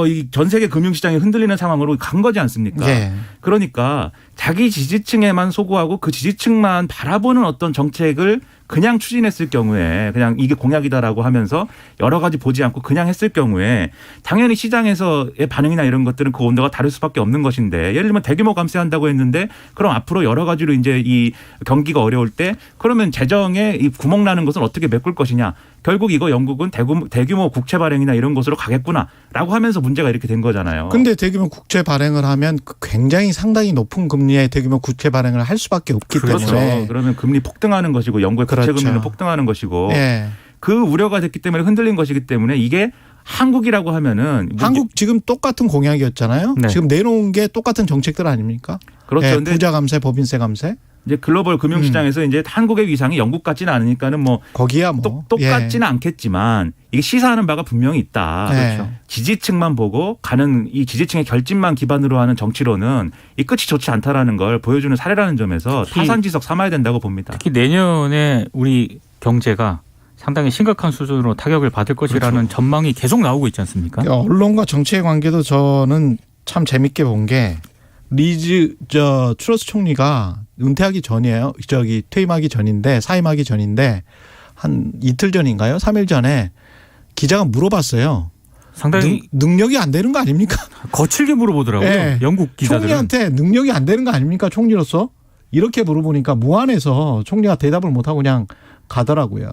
이 전 세계 금융시장이 흔들리는 상황으로 간 거지 않습니까? 예. 그러니까 자기 지지층에만 소구하고 그 지지층만 바라보는 어떤 정책을 그냥 추진했을 경우에 그냥 이게 공약이다라고 하면서 여러 가지 보지 않고 그냥 했을 경우에 당연히 시장에서의 반응이나 이런 것들은 그 온도가 다를 수밖에 없는 것인데 예를 들면 대규모 감세한다고 했는데 그럼 앞으로 여러 가지로 이제 이 경기가 어려울 때 그러면 재정에 이 구멍 나는 것은 어떻게 메꿀 것이냐. 결국 이거 영국은 대규모 국채 발행이나 이런 것으로 가겠구나라고 하면서 문제가 이렇게 된 거잖아요. 근데 대규모 국채 발행을 하면 굉장히 상당히 높은 금리의 대규모 국채 발행을 할 수밖에 없기 그렇죠. 때문에. 그러면 금리 폭등하는 것이고 영국의 국채 그렇죠. 금리는 폭등하는 것이고 예. 그 우려가 됐기 때문에 흔들린 것이기 때문에 이게 한국이라고 하면은 한국 지금 똑같은 공약이었잖아요. 네. 지금 내놓은 게 똑같은 정책들 아닙니까? 그렇죠. 예, 근데 부자 감세, 법인세 감세. 이제 글로벌 금융시장에서 이제 한국의 위상이 영국 같지는 않으니까는 뭐 거기야 뭐 똑같지는 않겠지만 이게 시사하는 바가 분명히 있다. 네. 그렇죠. 지지층만 보고 가는 이 지지층의 결집만 기반으로 하는 정치로는 이 끝이 좋지 않다라는 걸 보여주는 사례라는 점에서 타산지석 삼아야 된다고 봅니다. 특히 내년에 우리 경제가 상당히 심각한 수준으로 타격을 받을 것이라는 전망이 계속 나오고 있지 않습니까? 그러니까 언론과 정치의 관계도 저는 참 재밌게 본 게 트러스 총리가 은퇴하기 전이에요. 퇴임하기 전인데 사임하기 전인데 한 이틀 전인가요? 3일 전에 기자가 물어봤어요. 상당히 능력이 안 되는 거 아닙니까? 거칠게 물어보더라고요. 네. 영국 기자들은. 총리한테 능력이 안 되는 거 아닙니까? 총리로서? 이렇게 물어보니까 무안해서 총리가 대답을 못하고 그냥 가더라고요.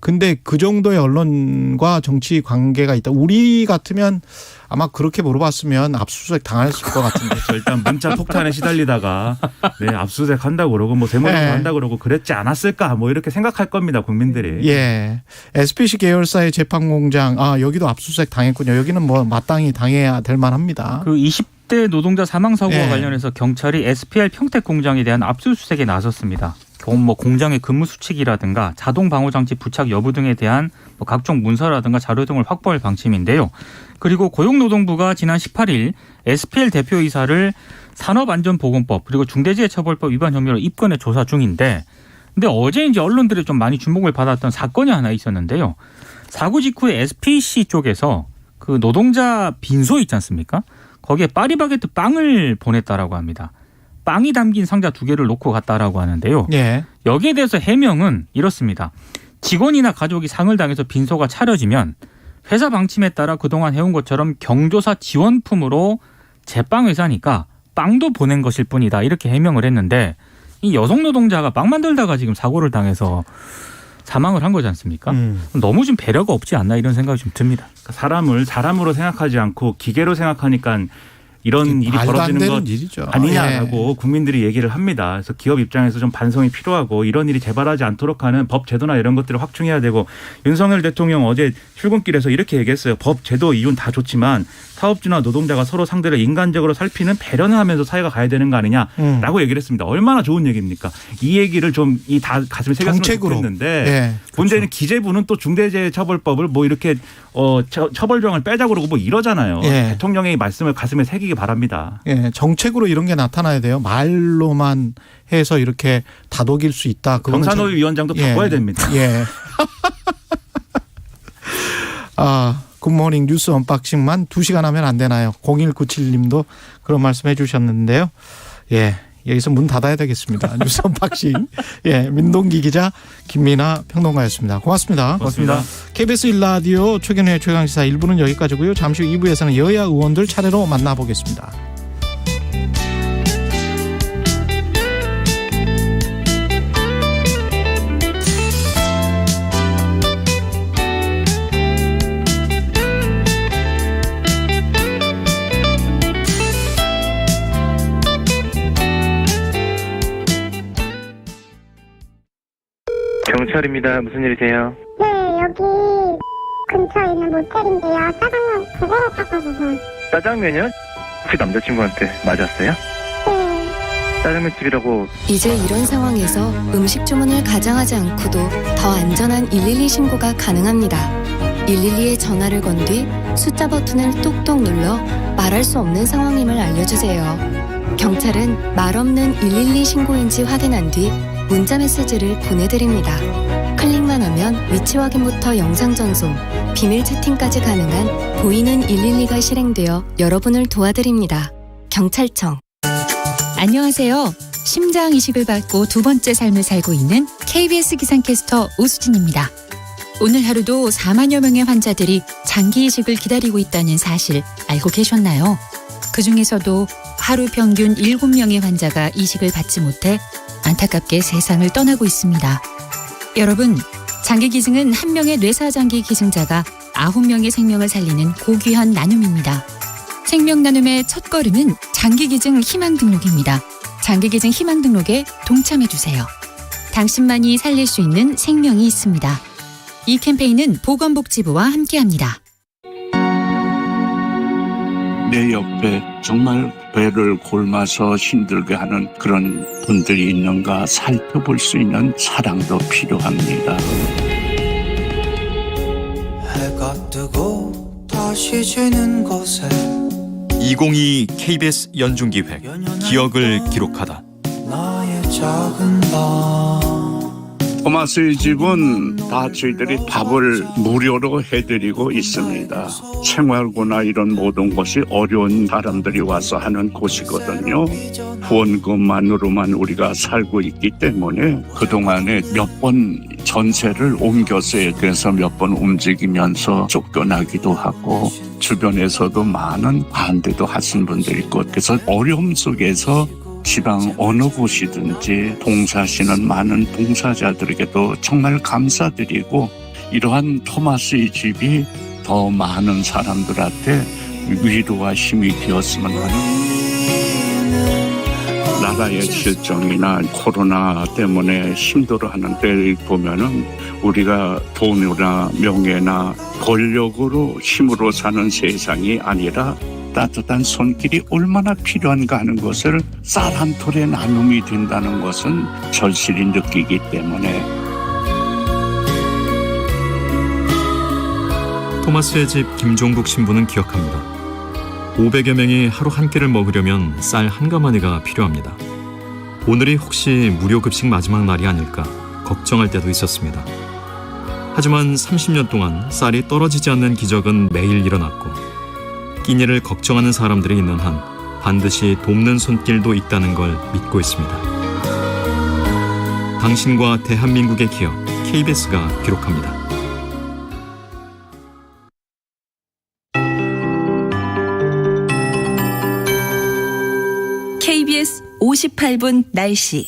근데 그 정도의 언론과 정치 관계가 있다. 우리 같으면 아마 그렇게 물어봤으면 압수수색 당했을 것 같은데. 일단 문자 폭탄에 시달리다가 네, 압수수색 한다고 그러고 뭐 세무조사 네. 한다고 그러고 그랬지 않았을까 뭐 이렇게 생각할 겁니다. 국민들이. 예. SPC 계열사의 재판공장 여기도 압수수색 당했군요. 여기는 뭐 마땅히 당해야 될 만합니다. 그 20대 노동자 사망 사고와 예. 관련해서 경찰이 SPL 평택 공장에 대한 압수수색에 나섰습니다. 뭐 공장의 근무 수칙이라든가 자동 방호 장치 부착 여부 등에 대한 뭐 각종 문서라든가 자료 등을 확보할 방침인데요. 그리고 고용노동부가 지난 18일 SPL 대표이사를 산업안전보건법 그리고 중대재해처벌법 위반 혐의로 입건해 조사 중인데, 근데 어제 이제 언론들이 좀 많이 주목을 받았던 사건이 하나 있었는데요. 사고 직후에 SPC 쪽에서 그 노동자 빈소 있지 않습니까? 거기에 파리바게뜨 빵을 보냈다라고 합니다. 빵이 담긴 상자 2개를 놓고 갔다라고 하는데요. 예. 여기에 대해서 해명은 이렇습니다. 직원이나 가족이 상을 당해서 빈소가 차려지면 회사 방침에 따라 그동안 해온 것처럼 경조사 지원품으로 제빵 회사니까 빵도 보낸 것일 뿐이다. 이렇게 해명을 했는데 이 여성 노동자가 빵 만들다가 지금 사고를 당해서 사망을 한 거지 않습니까? 너무 좀 배려가 없지 않나 이런 생각이 좀 듭니다. 사람을 사람으로 생각하지 않고 기계로 생각하니까 이런 일이 벌어지는 것 일이죠. 아니냐라고 국민들이 얘기를 합니다. 그래서 기업 입장에서 좀 반성이 필요하고 이런 일이 재발하지 않도록 하는 법 제도나 이런 것들을 확충해야 되고, 윤석열 대통령 어제 출근길에서 이렇게 얘기했어요. 법 제도 이윤 다 좋지만 사업주나 노동자가 서로 상대를 인간적으로 살피는 배려는 하면서 사회가 가야 되는 거 아니냐라고 얘기를 했습니다. 얼마나 좋은 얘기입니까? 이 얘기를 좀 이 다 가슴에 새겼으면 좋겠는데 예. 문제는 기재부는 또 중대재해처벌법을 뭐 이렇게 처벌조항을 빼자고 그러고 뭐 이러잖아요. 예. 대통령의 말씀을 가슴에 새기기 바랍니다. 예, 정책으로 이런 게 나타나야 돼요. 말로만 해서 이렇게 다독일 수 있다. 경산호위 위원장도 바꿔야 됩니다. 예. 굿모닝 뉴스 언박싱만 2시간 하면 안 되나요? 0197님도 그런 말씀해 주셨는데요. 예. 여기서 문 닫아야 되겠습니다. 뉴스 언박싱. 예, 민동기 기자, 김민아 평론가였습니다. 고맙습니다. 고맙습니다. KBS 1라디오 최경영의 최강시사 1부는 여기까지고요. 잠시 후 2부에서는 여야 의원들 차례로 만나보겠습니다. 경찰입니다. 무슨 일이세요? 네, 여기 근처에 있는 모텔인데요. 짜장면 두 그릇 갖다 주세요. 짜장면이요? 혹시 남자친구한테 맞았어요? 네. 짜장면 집이라고. 이제 이런 상황에서 음식 주문을 가장하지 않고도 더 안전한 112 신고가 가능합니다. 112에 전화를 건 뒤 숫자 버튼을 똑똑 눌러 말할 수 없는 상황임을 알려주세요. 경찰은 말 없는 112 신고인지 확인한 뒤 문자 메시지를 보내드립니다. 클릭만 하면 위치 확인부터 영상 전송, 비밀 채팅까지 가능한 보이는 112가 실행되어 여러분을 도와드립니다. 경찰청. 안녕하세요. 심장 이식을 받고 두 번째 삶을 살고 있는 KBS 기상캐스터 오수진입니다. 오늘 하루도 4만여 명의 환자들이 장기 이식을 기다리고 있다는 사실 알고 계셨나요? 그중에서도 하루 평균 7명의 환자가 이식을 받지 못해 안타깝게 세상을 떠나고 있습니다. 여러분, 장기 기증은 한 명의 뇌사장기 기증자가 9명의 생명을 살리는 고귀한 나눔입니다. 생명 나눔의 첫걸음은 장기 기증 희망 등록입니다. 장기 기증 희망 등록에 동참해주세요. 당신만이 살릴 수 있는 생명이 있습니다. 이 캠페인은 보건복지부와 함께합니다. 내 옆에 정말 배를 골마서 힘들게 하는 그런 분들이 있는가 살펴볼 수 있는 사랑도 필요합니다. 해가 뜨고 다시 지는 곳에 2022 KBS 연중기획 기억을 기록하다. 나의 작은 방. 토마스의 집은 다 저희들이 밥을 무료로 해드리고 있습니다. 생활고나 이런 모든 것이 어려운 사람들이 와서 하는 곳이거든요. 후원금만으로만 우리가 살고 있기 때문에 그동안에 몇 번 전세를 옮겼어요. 그래서 몇 번 움직이면서 쫓겨나기도 하고 주변에서도 많은 반대도 하신 분들이 있고 그래서 어려움 속에서 지방 어느 곳이든지 봉사하시는 많은 봉사자들에게도 정말 감사드리고 이러한 토마스의 집이 더 많은 사람들한테 위로와 힘이 되었으면 하는 나라의 실정이나 코로나 때문에 힘들어하는 때를 보면은 우리가 돈이나 명예나 권력으로 힘으로 사는 세상이 아니라 따뜻한 손길이 얼마나 필요한가 하는 것을 쌀 한 톨의 나눔이 된다는 것은 절실히 느끼기 때문에 토마스의 집 김종국 신부는 기억합니다. 500여 명이 하루 한 끼를 먹으려면 쌀 한 가마니가 필요합니다. 오늘이 혹시 무료 급식 마지막 날이 아닐까 걱정할 때도 있었습니다. 하지만 30년 동안 쌀이 떨어지지 않는 기적은 매일 일어났고 끼니를 걱정하는 사람들이 있는 한 반드시 돕는 손길도 있다는 걸 믿고 있습니다. 당신과 대한민국의 기억 KBS가 기록합니다. KBS 58분 날씨.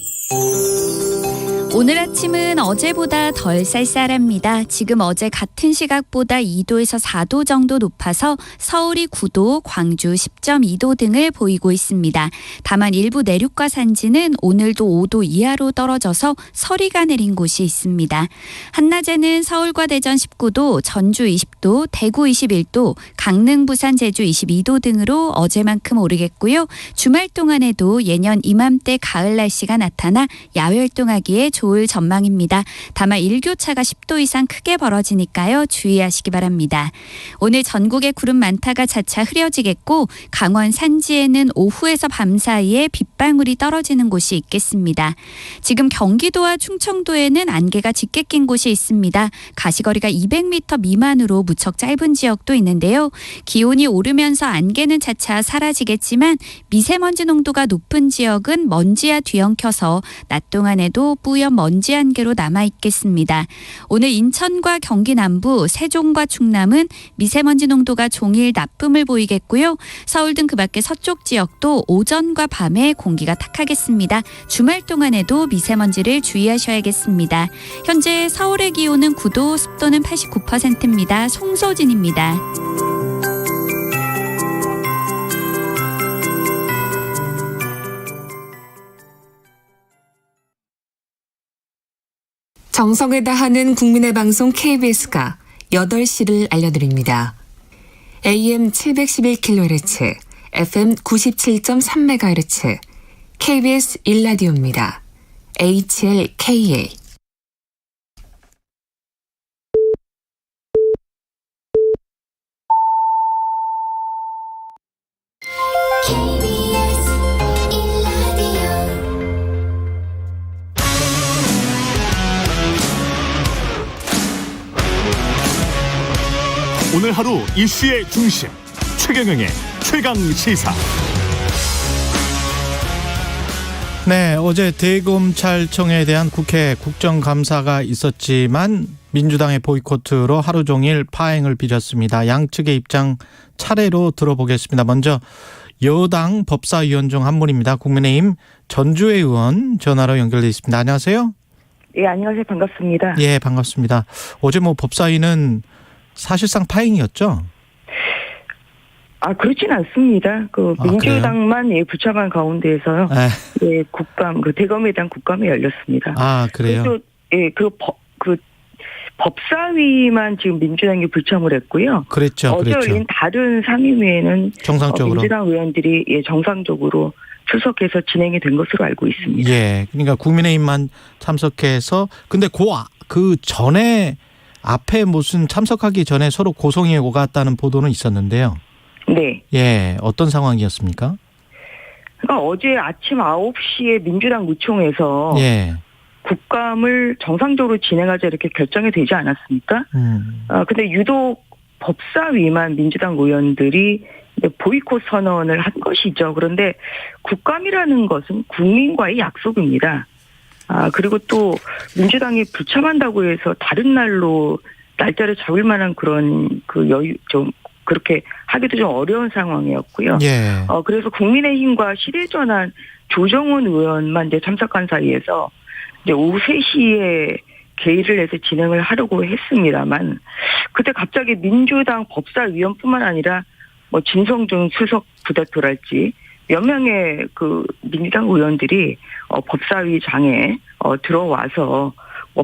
오늘 아침은 어제보다 덜 쌀쌀합니다. 지금 어제 같은 시각보다 2도에서 4도 정도 높아서 서울이 9도, 광주 10.2도 등을 보이고 있습니다. 다만 일부 내륙과 산지는 오늘도 5도 이하로 떨어져서 서리가 내린 곳이 있습니다. 한낮에는 서울과 대전 19도, 전주 20도, 대구 21도, 강릉, 부산, 제주 22도 등으로 어제만큼 오르겠고요. 주말 동안에도 예년 이맘때 가을 날씨가 나타나 야외 활동하기에 좋을 전망입니다. 다만 일교차가 10도 이상 크게 벌어지니까요. 주의하시기 바랍니다. 오늘 전국에 구름 많다가 차차 흐려지겠고 강원 산지에는 오후에서 밤 사이에 빗방울이 떨어지는 곳이 있겠습니다. 지금 경기도와 충청도에는 안개가 짙게 낀 곳이 있습니다. 가시거리가 200m 미만으로 무척 짧은 지역도 있는데요. 기온이 오르면서 안개는 차차 사라지겠지만 미세먼지 농도가 높은 지역은 먼지가 뒤엉켜서 낮 동안에도 뿌연 먼지 안개로 남아있겠습니다. 오늘 인천과 경기 남부, 세종과 충남은 미세먼지 농도가 종일 나쁨을 보이겠고요. 서울 등 그 밖의 서쪽 지역도 오전과 밤에 공기가 탁하겠습니다. 주말 동안에도 미세먼지를 주의하셔야겠습니다. 현재 서울의 기온은 9도, 습도는 89%입니다. 송소진입니다. 정성을 다하는 국민의 방송 KBS가 8시를 알려드립니다. AM 711kHz, FM 97.3MHz, KBS 1라디오입니다. HLKA. 오늘 하루 이슈의 중심 최경영의 최강 시사. 네, 어제 대검찰청에 대한 국회 국정감사가 있었지만 민주당의 보이콧으로 하루 종일 파행을 빚었습니다. 양측의 입장 차례로 들어보겠습니다. 먼저 여당 법사위원 중 한 분입니다. 국민의힘 전주혜 의원 전화로 연결돼 있습니다. 안녕하세요. 예, 안녕하세요. 반갑습니다. 예, 반갑습니다. 어제 법사위는 사실상 파행이었죠? 그렇진 않습니다. 민주당만 불참한 가운데에서요. 예, 국감, 대검에 대한 국감이 열렸습니다. 그래요? 법사위만 지금 민주당이 불참을 했고요. 그랬죠. 어제 열린 다른 상임위에는 정상적으로 민주당 의원들이 정상적으로 출석해서 진행이 된 것으로 알고 있습니다. 예, 그러니까 국민의힘만 참석해서 근데 그 전에 앞에 무슨 참석하기 전에 서로 고성이 오갔다는 보도는 있었는데요. 네. 예, 어떤 상황이었습니까? 그러니까 어제 아침 9시에 민주당 의총에서 국감을 정상적으로 진행하자 이렇게 결정이 되지 않았습니까? 근데 유독 법사위만 민주당 의원들이 보이콧 선언을 한 것이죠. 그런데 국감이라는 것은 국민과의 약속입니다. 그리고 또 민주당이 불참한다고 해서 다른 날로 날짜를 잡을 만한 그런 여유 좀 그렇게 하기도 좀 어려운 상황이었고요. 그래서 국민의힘과 시대전환 조정훈 의원만 이제 참석한 사이에서 이제 오후 3시에 개의를 해서 진행을 하려고 했습니다만 그때 갑자기 민주당 법사위원뿐만 아니라 진성준 수석 부대표랄지 몇 명의 민주당 의원들이 법사위장에 들어와서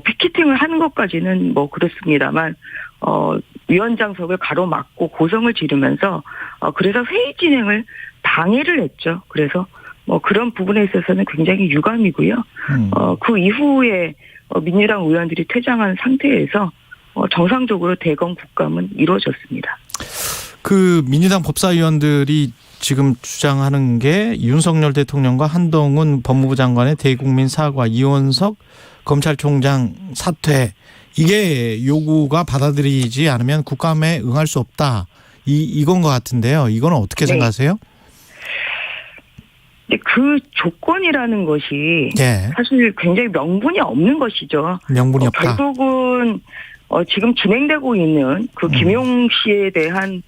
피켓팅을 하는 것까지는 그렇습니다만 위원장석을 가로막고 고성을 지르면서 그래서 회의 진행을 방해를 했죠. 그래서 그런 부분에 있어서는 굉장히 유감이고요. 그 이후에 민주당 의원들이 퇴장한 상태에서 정상적으로 대검 국감은 이루어졌습니다. 민주당 법사위원들이 지금 주장하는 게 윤석열 대통령과 한동훈 법무부 장관의 대국민 사과, 이원석 검찰총장 사퇴 이게 요구가 받아들이지 않으면 국감에 응할 수 없다. 이건 것 같은데요. 이거는 어떻게 생각하세요? 그 조건이라는 것이 사실 굉장히 명분이 없는 것이죠. 명분이 없다. 결국은 지금 진행되고 있는 김용 씨에 대한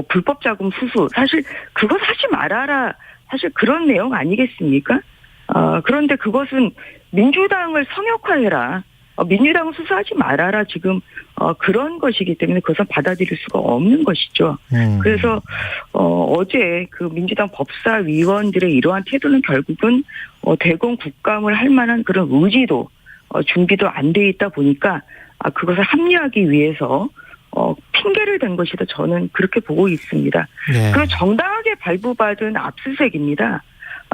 불법 자금 수수 사실 그거 하지 말아라 사실 그런 내용 아니겠습니까? 그런데 그것은 민주당을 성역화해라. 민주당을 수사하지 말아라 지금 그런 것이기 때문에 그것은 받아들일 수가 없는 것이죠. 그래서 어제 민주당 법사위원들의 이러한 태도는 결국은 대검 국감을 할 만한 그런 의지도 준비도 안 돼 있다 보니까 그것을 합리화하기 위해서 핑계를 댄 것이다 저는 그렇게 보고 있습니다. 그 정당하게 발부받은 압수수색입니다.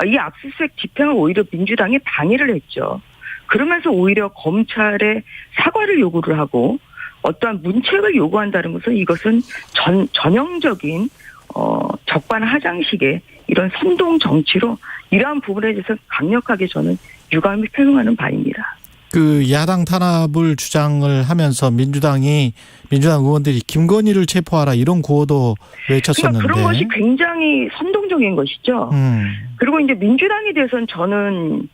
이 압수수색 집행을 오히려 민주당이 방해를 했죠. 그러면서 오히려 검찰에 사과를 요구를 하고 어떠한 문책을 요구한다는 것은 이것은 전형적인 적반하장식의 이런 선동 정치로 이러한 부분에 대해서 강력하게 저는 유감을 표명하는 바입니다. 야당 탄압을 주장을 하면서 민주당 의원들이 김건희를 체포하라 이런 구호도 외쳤었는데. 그러니까 그런 것이 굉장히 선동적인 것이죠. 그리고 이제 민주당에 대해서는 저는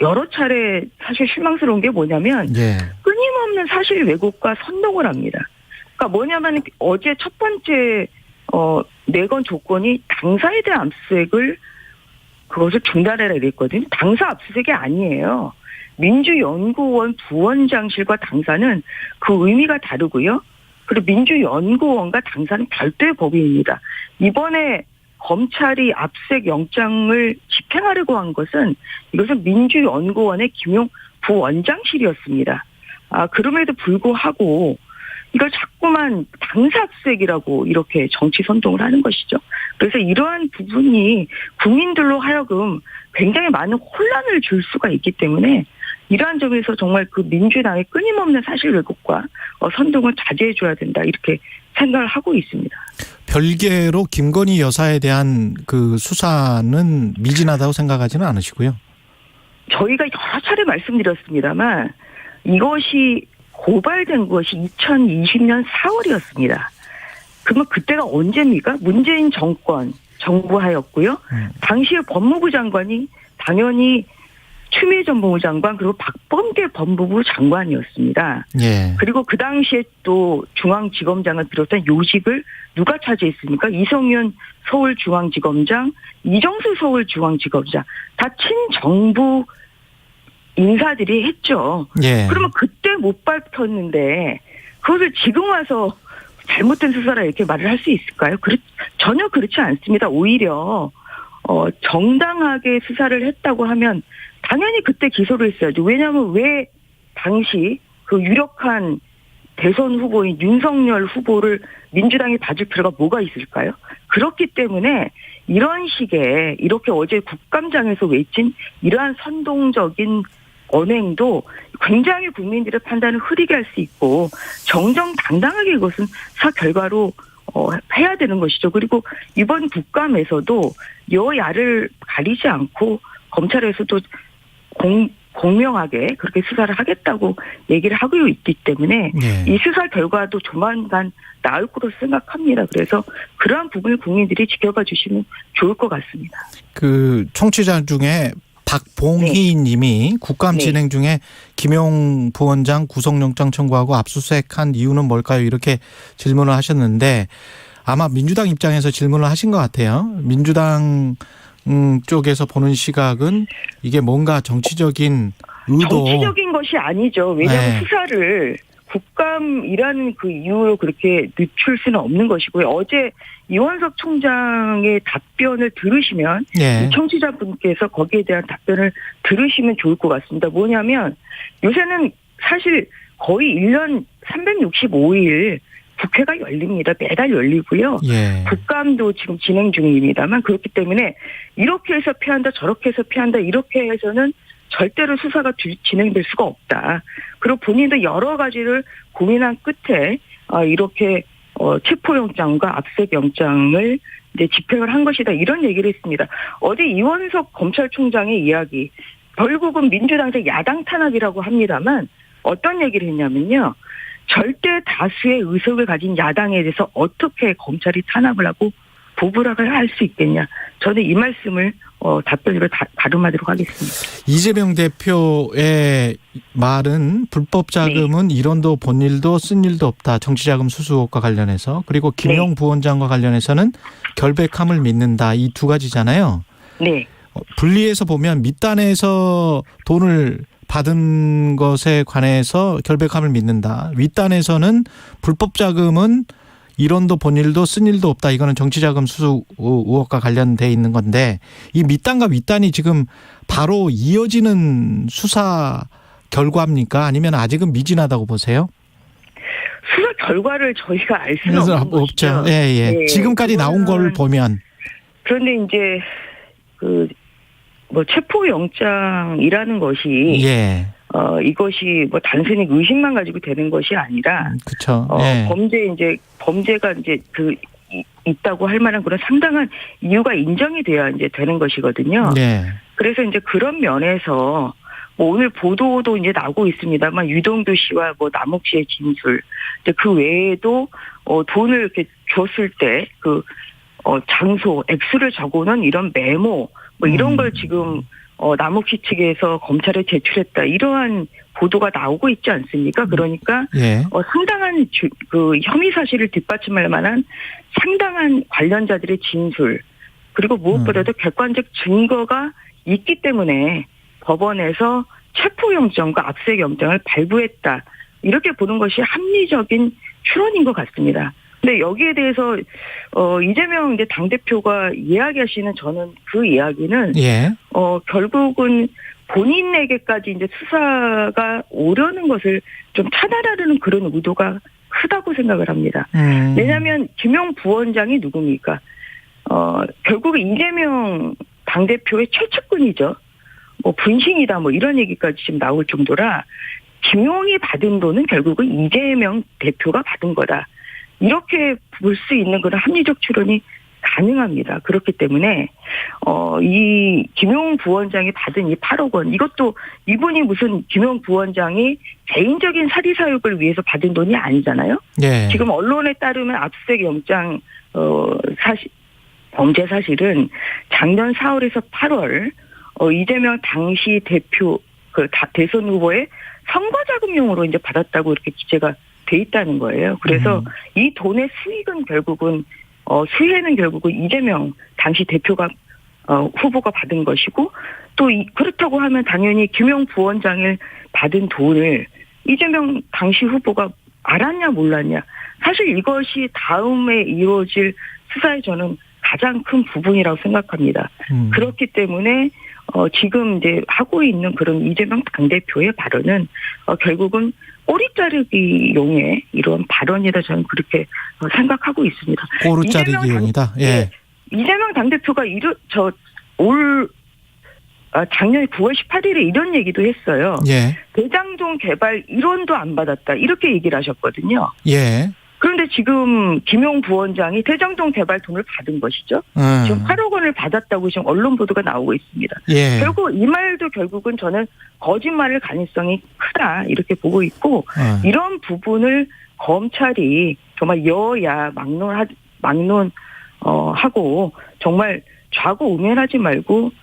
여러 차례 사실 실망스러운 게 뭐냐면 끊임없는 사실 왜곡과 선동을 합니다. 그러니까 뭐냐면 어제 첫 번째 내건 조건이 당사에 대한 압수수색을 그것을 중단해라 이랬거든요. 당사 압수수색이 아니에요. 민주연구원 부원장실과 당사는 그 의미가 다르고요. 그리고 민주연구원과 당사는 별도의 법인입니다. 이번에 검찰이 압수수색 영장을 집행하려고 한 것은 이것은 민주연구원의 김용 부원장실이었습니다. 그럼에도 불구하고 이걸 자꾸만 당사색이라고 이렇게 정치 선동을 하는 것이죠. 그래서 이러한 부분이 국민들로 하여금 굉장히 많은 혼란을 줄 수가 있기 때문에 이러한 점에서 정말 그 민주당의 끊임없는 사실 왜곡과 선동을 자제해 줘야 된다 이렇게 생각을 하고 있습니다. 별개로 김건희 여사에 대한 그 수사는 미진하다고 생각하지는 않으시고요? 저희가 여러 차례 말씀드렸습니다만 이것이 고발된 것이 2020년 4월이었습니다. 그러면 그때가 언제입니까? 문재인 정부 하였고요. 당시에 법무부 장관이 당연히 추미애 전 법무장관 그리고 박범계 법무부 장관이었습니다. 예. 그리고 그 당시에 또 중앙지검장을 비롯한 요직을 누가 차지했습니까? 이성윤 서울중앙지검장, 이정수 서울중앙지검장 다 친정부 인사들이 했죠. 예. 그러면 그때 못 밝혔는데 그것을 지금 와서 잘못된 수사라 이렇게 말을 할 수 있을까요? 전혀 그렇지 않습니다. 오히려 정당하게 수사를 했다고 하면 당연히 그때 기소를 했어야죠. 왜냐하면 왜 당시 그 유력한 대선 후보인 윤석열 후보를 민주당이 봐줄 필요가 뭐가 있을까요? 그렇기 때문에 이런 식의 이렇게 어제 국감장에서 외친 이러한 선동적인 언행도 굉장히 국민들의 판단을 흐리게 할 수 있고 정정당당하게 이것은 사 결과로 해야 되는 것이죠. 그리고 이번 국감에서도 여야를 가리지 않고 검찰에서도 공명하게 그렇게 수사를 하겠다고 얘기를 하고 있기 때문에 이 수사 결과도 조만간 나올 거로 생각합니다. 그래서 그러한 부분을 국민들이 지켜봐 주시면 좋을 것 같습니다. 그 청취자 중에 박봉희 님이 국감 진행 중에 김용 부원장 구속영장 청구하고 압수수색한 이유는 뭘까요? 이렇게 질문을 하셨는데 아마 민주당 입장에서 질문을 하신 것 같아요. 민주당 쪽에서 보는 시각은 이게 뭔가 정치적인 의도. 정치적인 것이 아니죠. 왜냐하면 수사를 국감이라는 그 이유로 그렇게 늦출 수는 없는 것이고요. 어제 이원석 총장의 답변을 들으시면 청취자분께서 거기에 대한 답변을 들으시면 좋을 것 같습니다. 뭐냐면 요새는 사실 거의 1년 365일 국회가 열립니다. 매달 열리고요. 국감도 지금 진행 중입니다만 그렇기 때문에 이렇게 해서 피한다 저렇게 해서 피한다 이렇게 해서는 절대로 수사가 진행될 수가 없다. 그리고 본인도 여러 가지를 고민한 끝에 이렇게 체포영장과 압색영장을 이제 집행을 한 것이다. 이런 얘기를 했습니다. 어제 이원석 검찰총장의 이야기 결국은 민주당에서 야당 탄압이라고 합니다만 어떤 얘기를 했냐면요. 절대 다수의 의석을 가진 야당에 대해서 어떻게 검찰이 탄압을 하고 보복을 할 수 있겠냐. 저는 이 말씀을 답변으로 가름하도록 하겠습니다. 이재명 대표의 말은 불법 자금은 이론도 본 일도 쓴 일도 없다. 정치자금 수수 의혹과 관련해서. 그리고 김용 부원장과 관련해서는 결백함을 믿는다. 이 두 가지잖아요. 네. 분리해서 보면 밑단에서 돈을 받은 것에 관해서 결백함을 믿는다. 윗단에서는 불법 자금은 이론도 본 일도 쓴 일도 없다. 이거는 정치자금 수수 의혹과 관련돼 있는 건데 이 밑단과 윗단이 지금 바로 이어지는 수사 결과입니까? 아니면 아직은 미진하다고 보세요? 수사 결과를 저희가 알 수는 없는 없죠. 것이죠. 예. 지금까지 나온 걸 보면. 그런데 이제 체포영장이라는 것이 이것이 단순히 의심만 가지고 되는 것이 아니라 그렇죠. 범죄가 있다고 할 만한 그런 상당한 이유가 인정이 돼야 이제 되는 것이거든요. 그래서 이제 그런 면에서 오늘 보도도 이제 나오고 있습니다만 유동규 씨와 남욱 씨의 진술, 이제 그 외에도 돈을 이렇게 줬을 때 장소, 액수를 적어놓은 이런 메모, 이런 걸 지금 남욱 씨 측에서 검찰에 제출했다. 이러한 보도가 나오고 있지 않습니까? 그러니까 상당한 혐의 사실을 뒷받침할 만한 상당한 관련자들의 진술 그리고 무엇보다도 객관적 증거가 있기 때문에 법원에서 체포영장과 압색영장을 발부했다. 이렇게 보는 것이 합리적인 추론인 것 같습니다. 근데 여기에 대해서 이재명 당대표가 이야기하시는 저는 그 이야기는 결국은 본인에게까지 이제 수사가 오려는 것을 좀 차단하려는 그런 의도가 크다고 생각을 합니다. 왜냐하면 김용 부원장이 누굽니까? 결국 이재명 당대표의 최측근이죠. 뭐 분신이다 뭐 이런 얘기까지 지금 나올 정도라 김용이 받은 돈은 결국은 이재명 대표가 받은 거다. 이렇게 볼 수 있는 그런 합리적 추론이 가능합니다. 그렇기 때문에 이 김용 부원장이 받은 이 8억 원 이것도 이분이 무슨 김용 부원장이 개인적인 사리사욕을 위해서 받은 돈이 아니잖아요. 예. 지금 언론에 따르면 압수수색 영장 범죄 사실은 작년 4월에서 8월 이재명 당시 대표 대선 후보의 선거 자금용으로 이제 받았다고 이렇게 기재가 돼 있다는 거예요. 그래서 이 돈의 수익은 결국은 수혜는 결국은 이재명 당시 대표가 후보가 받은 것이고 또 그렇다고 하면 당연히 김용 부원장을 받은 돈을 이재명 당시 후보가 알았냐 몰랐냐. 사실 이것이 다음에 이루어질 수사에 저는 가장 큰 부분이라고 생각합니다. 그렇기 때문에 지금 이제 하고 있는 그런 이재명 당대표의 발언은 결국은 꼬리 자르기용의 이런 발언이다 저는 그렇게 생각하고 있습니다. 꼬리 자르기용이다. 예. 이재명 당대표가 작년 9월 18일에 이런 얘기도 했어요. 예. 대장동 개발 1원도 안 받았다. 이렇게 얘기를 하셨거든요. 예. 그런데 지금 김용 부원장이 대장동 개발 돈을 받은 것이죠. 지금 8억 원을 받았다고 지금 언론 보도가 나오고 있습니다. 예. 결국 이 말도 결국은 저는 거짓말일 가능성이 크다 이렇게 보고 있고 이런 부분을 검찰이 정말 여야 막론하고 정말 좌고우면하지 말고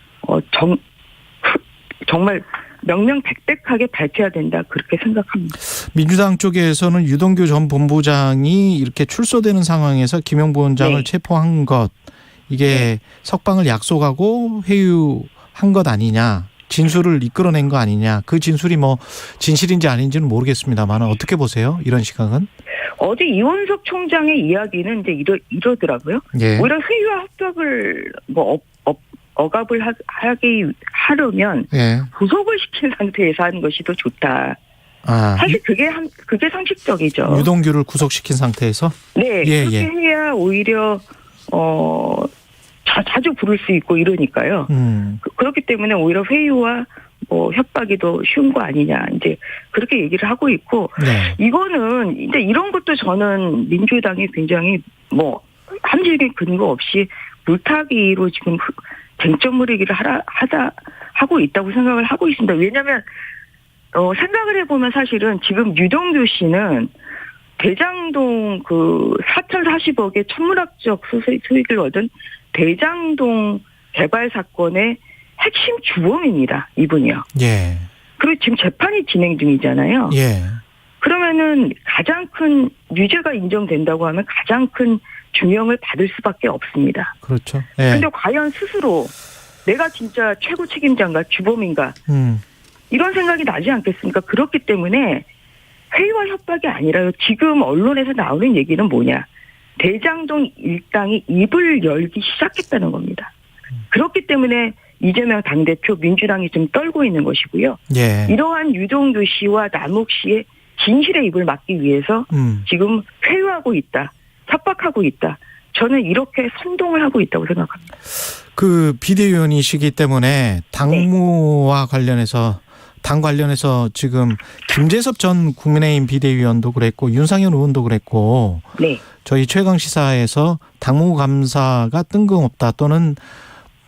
정말 명명백백하게 밝혀야 된다 그렇게 생각합니다. 민주당 쪽에서는 유동규 전 본부장이 이렇게 출소되는 상황에서 김용 부원장을 체포한 것 이게 석방을 약속하고 회유한 것 아니냐. 진술을 이끌어낸 거 아니냐. 그 진술이 뭐 진실인지 아닌지는 모르겠습니다만 어떻게 보세요? 이런 시각은? 어제 이원석 총장의 이야기는 이제 이러더라고요. 예. 오히려 회유와 합격을 억압을 하려면 구속을 시킨 상태에서 하는 것이 더 좋다. 사실 그게 상식적이죠. 유동규를 구속시킨 상태에서? 네. 그렇게 해야 오히려 자주 부를 수 있고 이러니까요. 그렇기 때문에 오히려 회유와 협박이 더 쉬운 거 아니냐 이제 그렇게 얘기를 하고 있고 이거는 이제 이런 것도 저는 민주당이 굉장히 함정적인 근거 없이 물타기로 지금 쟁점 흐리기를 하고 있다고 생각을 하고 있습니다. 왜냐하면 생각을 해보면 사실은 지금 유동규 씨는 대장동 4,040억의 천문학적 수익을 얻은 대장동 개발 사건의 핵심 주범입니다. 이분이요. 예. 그리고 지금 재판이 진행 중이잖아요. 예. 그러면은 가장 큰 유죄가 인정된다고 하면 가장 큰 중형을 받을 수밖에 없습니다. 그렇죠. 그런데 과연 스스로 내가 진짜 최고 책임자인가 주범인가 이런 생각이 나지 않겠습니까? 그렇기 때문에 회유와 협박이 아니라요. 지금 언론에서 나오는 얘기는 뭐냐. 대장동 일당이 입을 열기 시작했다는 겁니다. 그렇기 때문에 이재명 당대표 민주당이 좀 떨고 있는 것이고요. 예. 이러한 유동규 씨와 남욱 씨의 진실의 입을 막기 위해서 지금 회유하고 있다. 협박하고 있다. 저는 이렇게 선동을 하고 있다고 생각합니다. 그 비대위원이시기 때문에 당무와 관련해서 당 관련해서 지금 김재섭 전 국민의힘 비대위원도 그랬고 윤상현 의원도 그랬고 저희 최강시사에서 당무감사가 뜬금없다 또는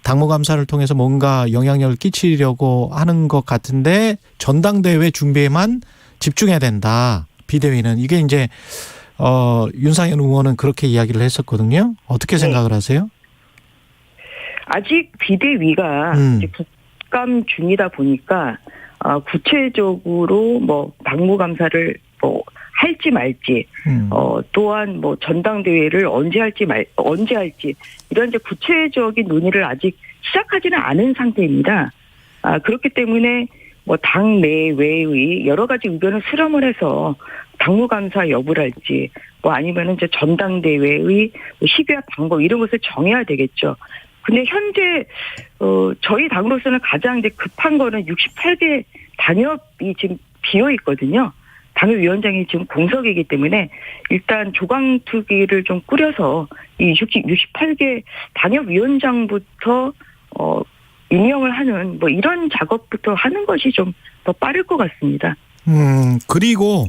당무감사를 통해서 뭔가 영향력을 끼치려고 하는 것 같은데 전당대회 준비에만 집중해야 된다. 비대위는. 이게 이제 윤상현 의원은 그렇게 이야기를 했었거든요. 어떻게 생각을 하세요? 아직 비대위가 이제 국감 중이다 보니까 구체적으로 당무감사를 할지 말지, 또한 전당대회를 언제 할지 이런 이제 구체적인 논의를 아직 시작하지는 않은 상태입니다. 그렇기 때문에 당 내외의 여러 가지 의견을 수렴을 해서 당무감사 여부를 할지, 아니면은 이제 전당대회의 시기와 방법 이런 것을 정해야 되겠죠. 근데 현재 저희 당으로서는 가장 이제 급한 거는 68개 당협이 지금 비어 있거든요. 당협위원장이 지금 공석이기 때문에 일단 조강특위를 좀 꾸려서 이 68개 당협위원장부터 임명을 하는 뭐 이런 작업부터 하는 것이 좀 더 빠를 것 같습니다. 그리고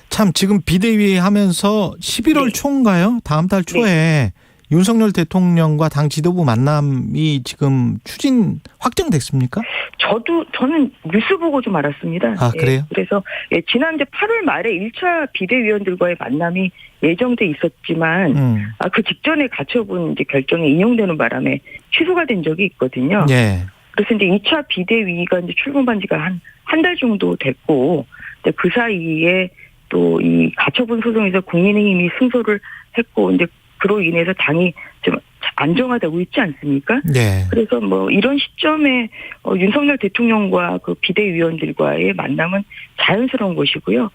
참 지금 비대위 하면서 11월 초인가요? 다음 달 초에 윤석열 대통령과 당 지도부 만남이 지금 확정됐습니까? 저는 뉴스 보고 좀 알았습니다. 아, 그래요? 그래서 지난해 8월 말에 1차 비대위원들과의 만남이 예정돼 있었지만 그 직전에 가처분 이제 결정이 인용되는 바람에 취소가 된 적이 있거든요. 예. 그래서 이제 2차 비대위가 이제 출범한 지가 한 달 정도 됐고, 그 사이에 또 이 가처분 소송에서 국민의힘이 승소를 했고, 이제 그로 인해서 당이 좀 안정화되고 있지 않습니까? 네. 그래서 뭐 이런 시점에 윤석열 대통령과 그 비대위원들과의 만남은 자연스러운 것이고요.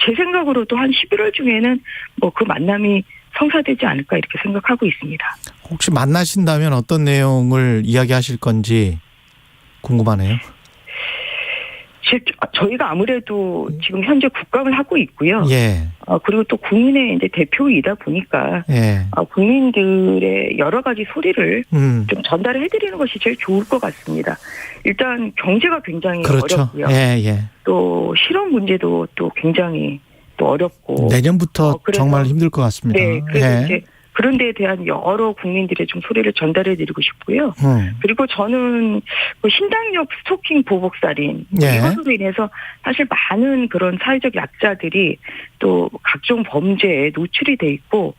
제 생각으로도 한 11월 중에는 뭐 그 만남이 성사되지 않을까 이렇게 생각하고 있습니다. 혹시 만나신다면 어떤 내용을 이야기하실 건지 궁금하네요. 저희가 아무래도 지금 현재 국감을 하고 있고요. 예. 그리고 또 국민의 이제 대표이다 보니까 예. 국민들의 여러 가지 소리를 좀 전달을 해드리는 것이 제일 좋을 것 같습니다. 일단 경제가 굉장히 그렇죠. 어렵고요. 예. 또 실업 문제도 또 굉장히 또 어렵고 내년부터 정말 힘들 것 같습니다. 네, 그래서 이제 그런 데에 대한 여러 국민들의 좀 소리를 전달해드리고 싶고요. 그리고 저는 그 신당역 스토킹 보복살인 이것으로 인해서 사실 많은 그런 사회적 약자들이 또 각종 범죄에 노출이 돼 있고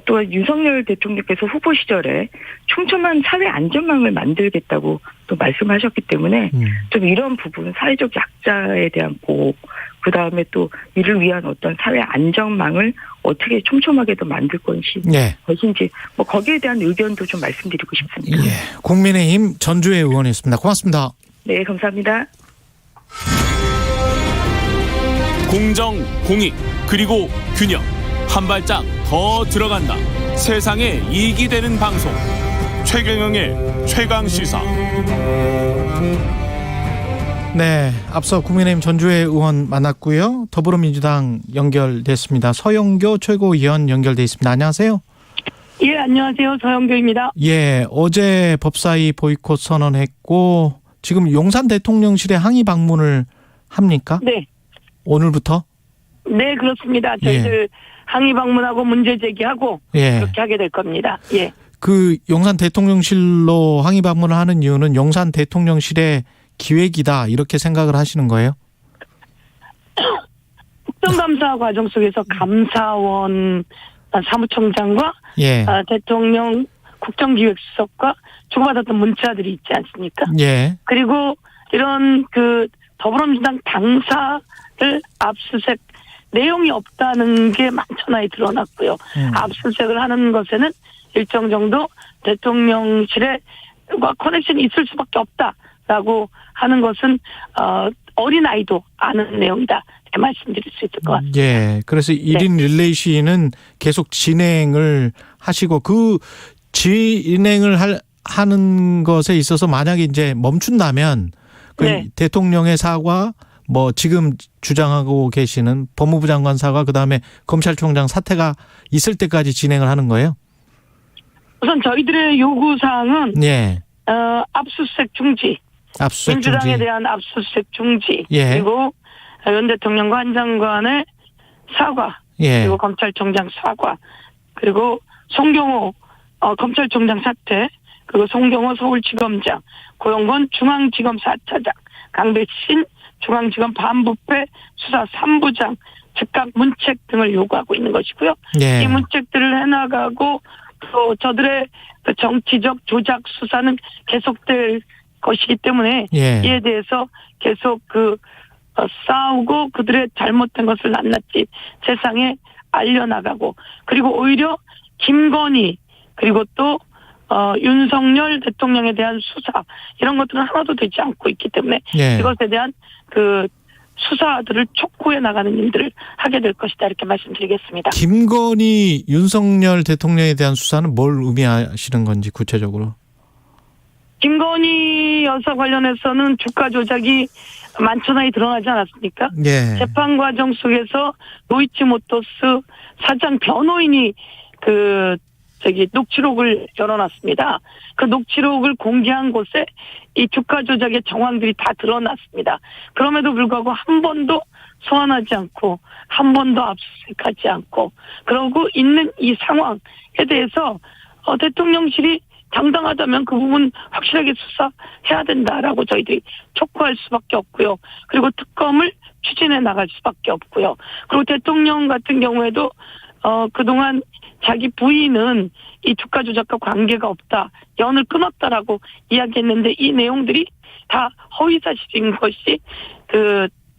또 윤석열 대통령께서 후보 시절에 촘촘한 사회 안전망을 만들겠다고 또 말씀하셨기 때문에 좀 이런 부분 사회적 약자에 대한 보호 그다음에 또 이를 위한 어떤 사회 안전망을 어떻게 촘촘하게 더 만들 것인지 뭐 거기에 대한 의견도 좀 말씀드리고 싶습니다. 예. 국민의힘 전주혜 의원이었습니다. 고맙습니다. 네, 감사합니다. 공정, 공익, 그리고 균형. 한 발짝 더 들어간다. 세상에 이익이 되는 방송. 최경영의 최강시사. 네, 앞서 국민의힘 전주혜 의원 만났고요. 더불어민주당 연결됐습니다. 서영교 최고위원 연결돼 있습니다. 안녕하세요. 예, 안녕하세요. 서영교입니다. 예, 어제 법사위 보이콧 선언했고 지금 용산 대통령실에 항의 방문을 합니까? 네. 오늘부터? 네, 그렇습니다. 저희들 항의 방문하고 문제 제기하고 그렇게 하게 될 겁니다. 예. 그 용산 대통령실로 항의 방문을 하는 이유는 용산 대통령실의 기획이다 이렇게 생각을 하시는 거예요? 국정감사 과정 속에서 감사원 사무총장과 대통령 국정기획수석과 주고받았던 문자들이 있지 않습니까? 예. 그리고 이런 그 더불어민주당 당사를 압수수색 내용이 없다는 게 만천하에 드러났고요. 압수수색을 하는 것에는 일정 정도 대통령실과 커넥션이 있을 수밖에 없다라고 하는 것은 어린아이도 아는 내용이다. 이렇게 말씀드릴 수 있을 것 같습니다. 예. 그래서 1인 릴레이 시위는 계속 진행을 하시고 그 진행을 하는 것에 있어서 만약에 이제 멈춘다면 그 대통령의 사과 뭐 지금 주장하고 계시는 법무부 장관 사과 그다음에 검찰총장 사퇴가 있을 때까지 진행을 하는 거예요? 우선 저희들의 요구사항은 압수수색 중지. 민주당에 대한 압수수색 중지. 그리고 윤 대통령과 한 장관의 사과. 그리고 검찰총장 사과. 그리고 송경호 검찰총장 사퇴. 그리고 송경호 서울지검장. 고영건 중앙지검 4차장. 강백신 중앙지검 반부패 수사 3부장. 즉각 문책 등을 요구하고 있는 것이고요. 이 문책들을 해나가고 또 저들의 그 정치적 조작 수사는 계속될 것이기 때문에 이에 대해서 계속 싸우고 그들의 잘못된 것을 낱낱이 세상에 알려나가고 그리고 오히려 김건희 그리고 또 윤석열 대통령에 대한 수사 이런 것들은 하나도 되지 않고 있기 때문에 이것에 대한 그 수사들을 촉구해 나가는 일들을 하게 될 것이다 이렇게 말씀드리겠습니다. 김건희 윤석열 대통령에 대한 수사는 뭘 의미하시는 건지 구체적으로? 김건희 여사 관련해서는 주가 조작이 만천하에 드러나지 않았습니까? 예. 재판 과정 속에서 도이치모터스 사장 변호인이 녹취록을 열어놨습니다. 그 녹취록을 공개한 곳에 이 주가 조작의 정황들이 다 드러났습니다. 그럼에도 불구하고 한 번도 소환하지 않고 한 번도 압수수색하지 않고 그러고 있는 이 상황에 대해서 대통령실이 당당하다면 그 부분 확실하게 수사해야 된다라고 저희들이 촉구할 수밖에 없고요. 그리고 특검을 추진해 나갈 수밖에 없고요. 그리고 대통령 같은 경우에도 그동안 자기 부인은 이 주가 조작과 관계가 없다, 연을 끊었다라고 이야기했는데 이 내용들이 다 허위 사실인 것이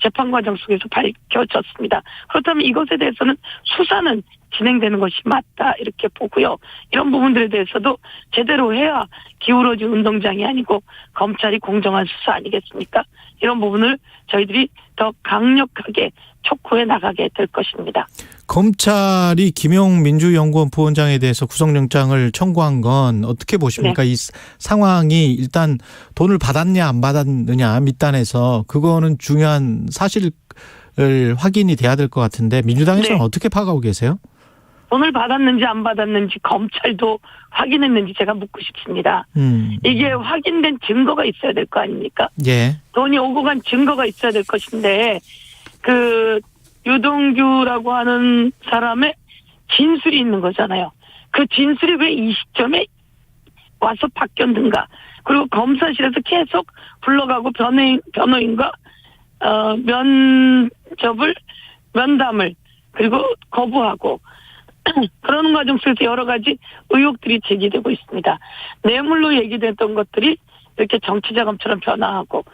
재판 과정 속에서 밝혀졌습니다. 그렇다면 이것에 대해서는 수사는 진행되는 것이 맞다 이렇게 보고요. 이런 부분들에 대해서도 제대로 해야 기울어진 운동장이 아니고 검찰이 공정한 수사 아니겠습니까? 이런 부분을 저희들이 더 강력하게 촉구해 나가게 될 것입니다. 검찰이 김용 민주연구원 부원장에 대해서 구속영장을 청구한 건 어떻게 보십니까? 네. 이 상황이 일단 돈을 받았냐 안 받았느냐 밑단에서 그거는 중요한 사실을 확인이 돼야 될 것 같은데 민주당에서는 네. 어떻게 파악하고 계세요? 돈을 받았는지 안 받았는지 검찰도 확인했는지 제가 묻고 싶습니다. 이게 확인된 증거가 있어야 될 거 아닙니까? 예. 돈이 오고 간 증거가 있어야 될 것인데 유동규라고 하는 사람의 진술이 있는 거잖아요. 그 진술이 왜 이 시점에 와서 바뀌었는가. 그리고 검사실에서 계속 불러가고 변호인과 면담을 그리고 거부하고 그러는 과정 속에서 여러 가지 의혹들이 제기되고 있습니다. 뇌물로 얘기됐던 것들이 이렇게 정치자금처럼 변화하고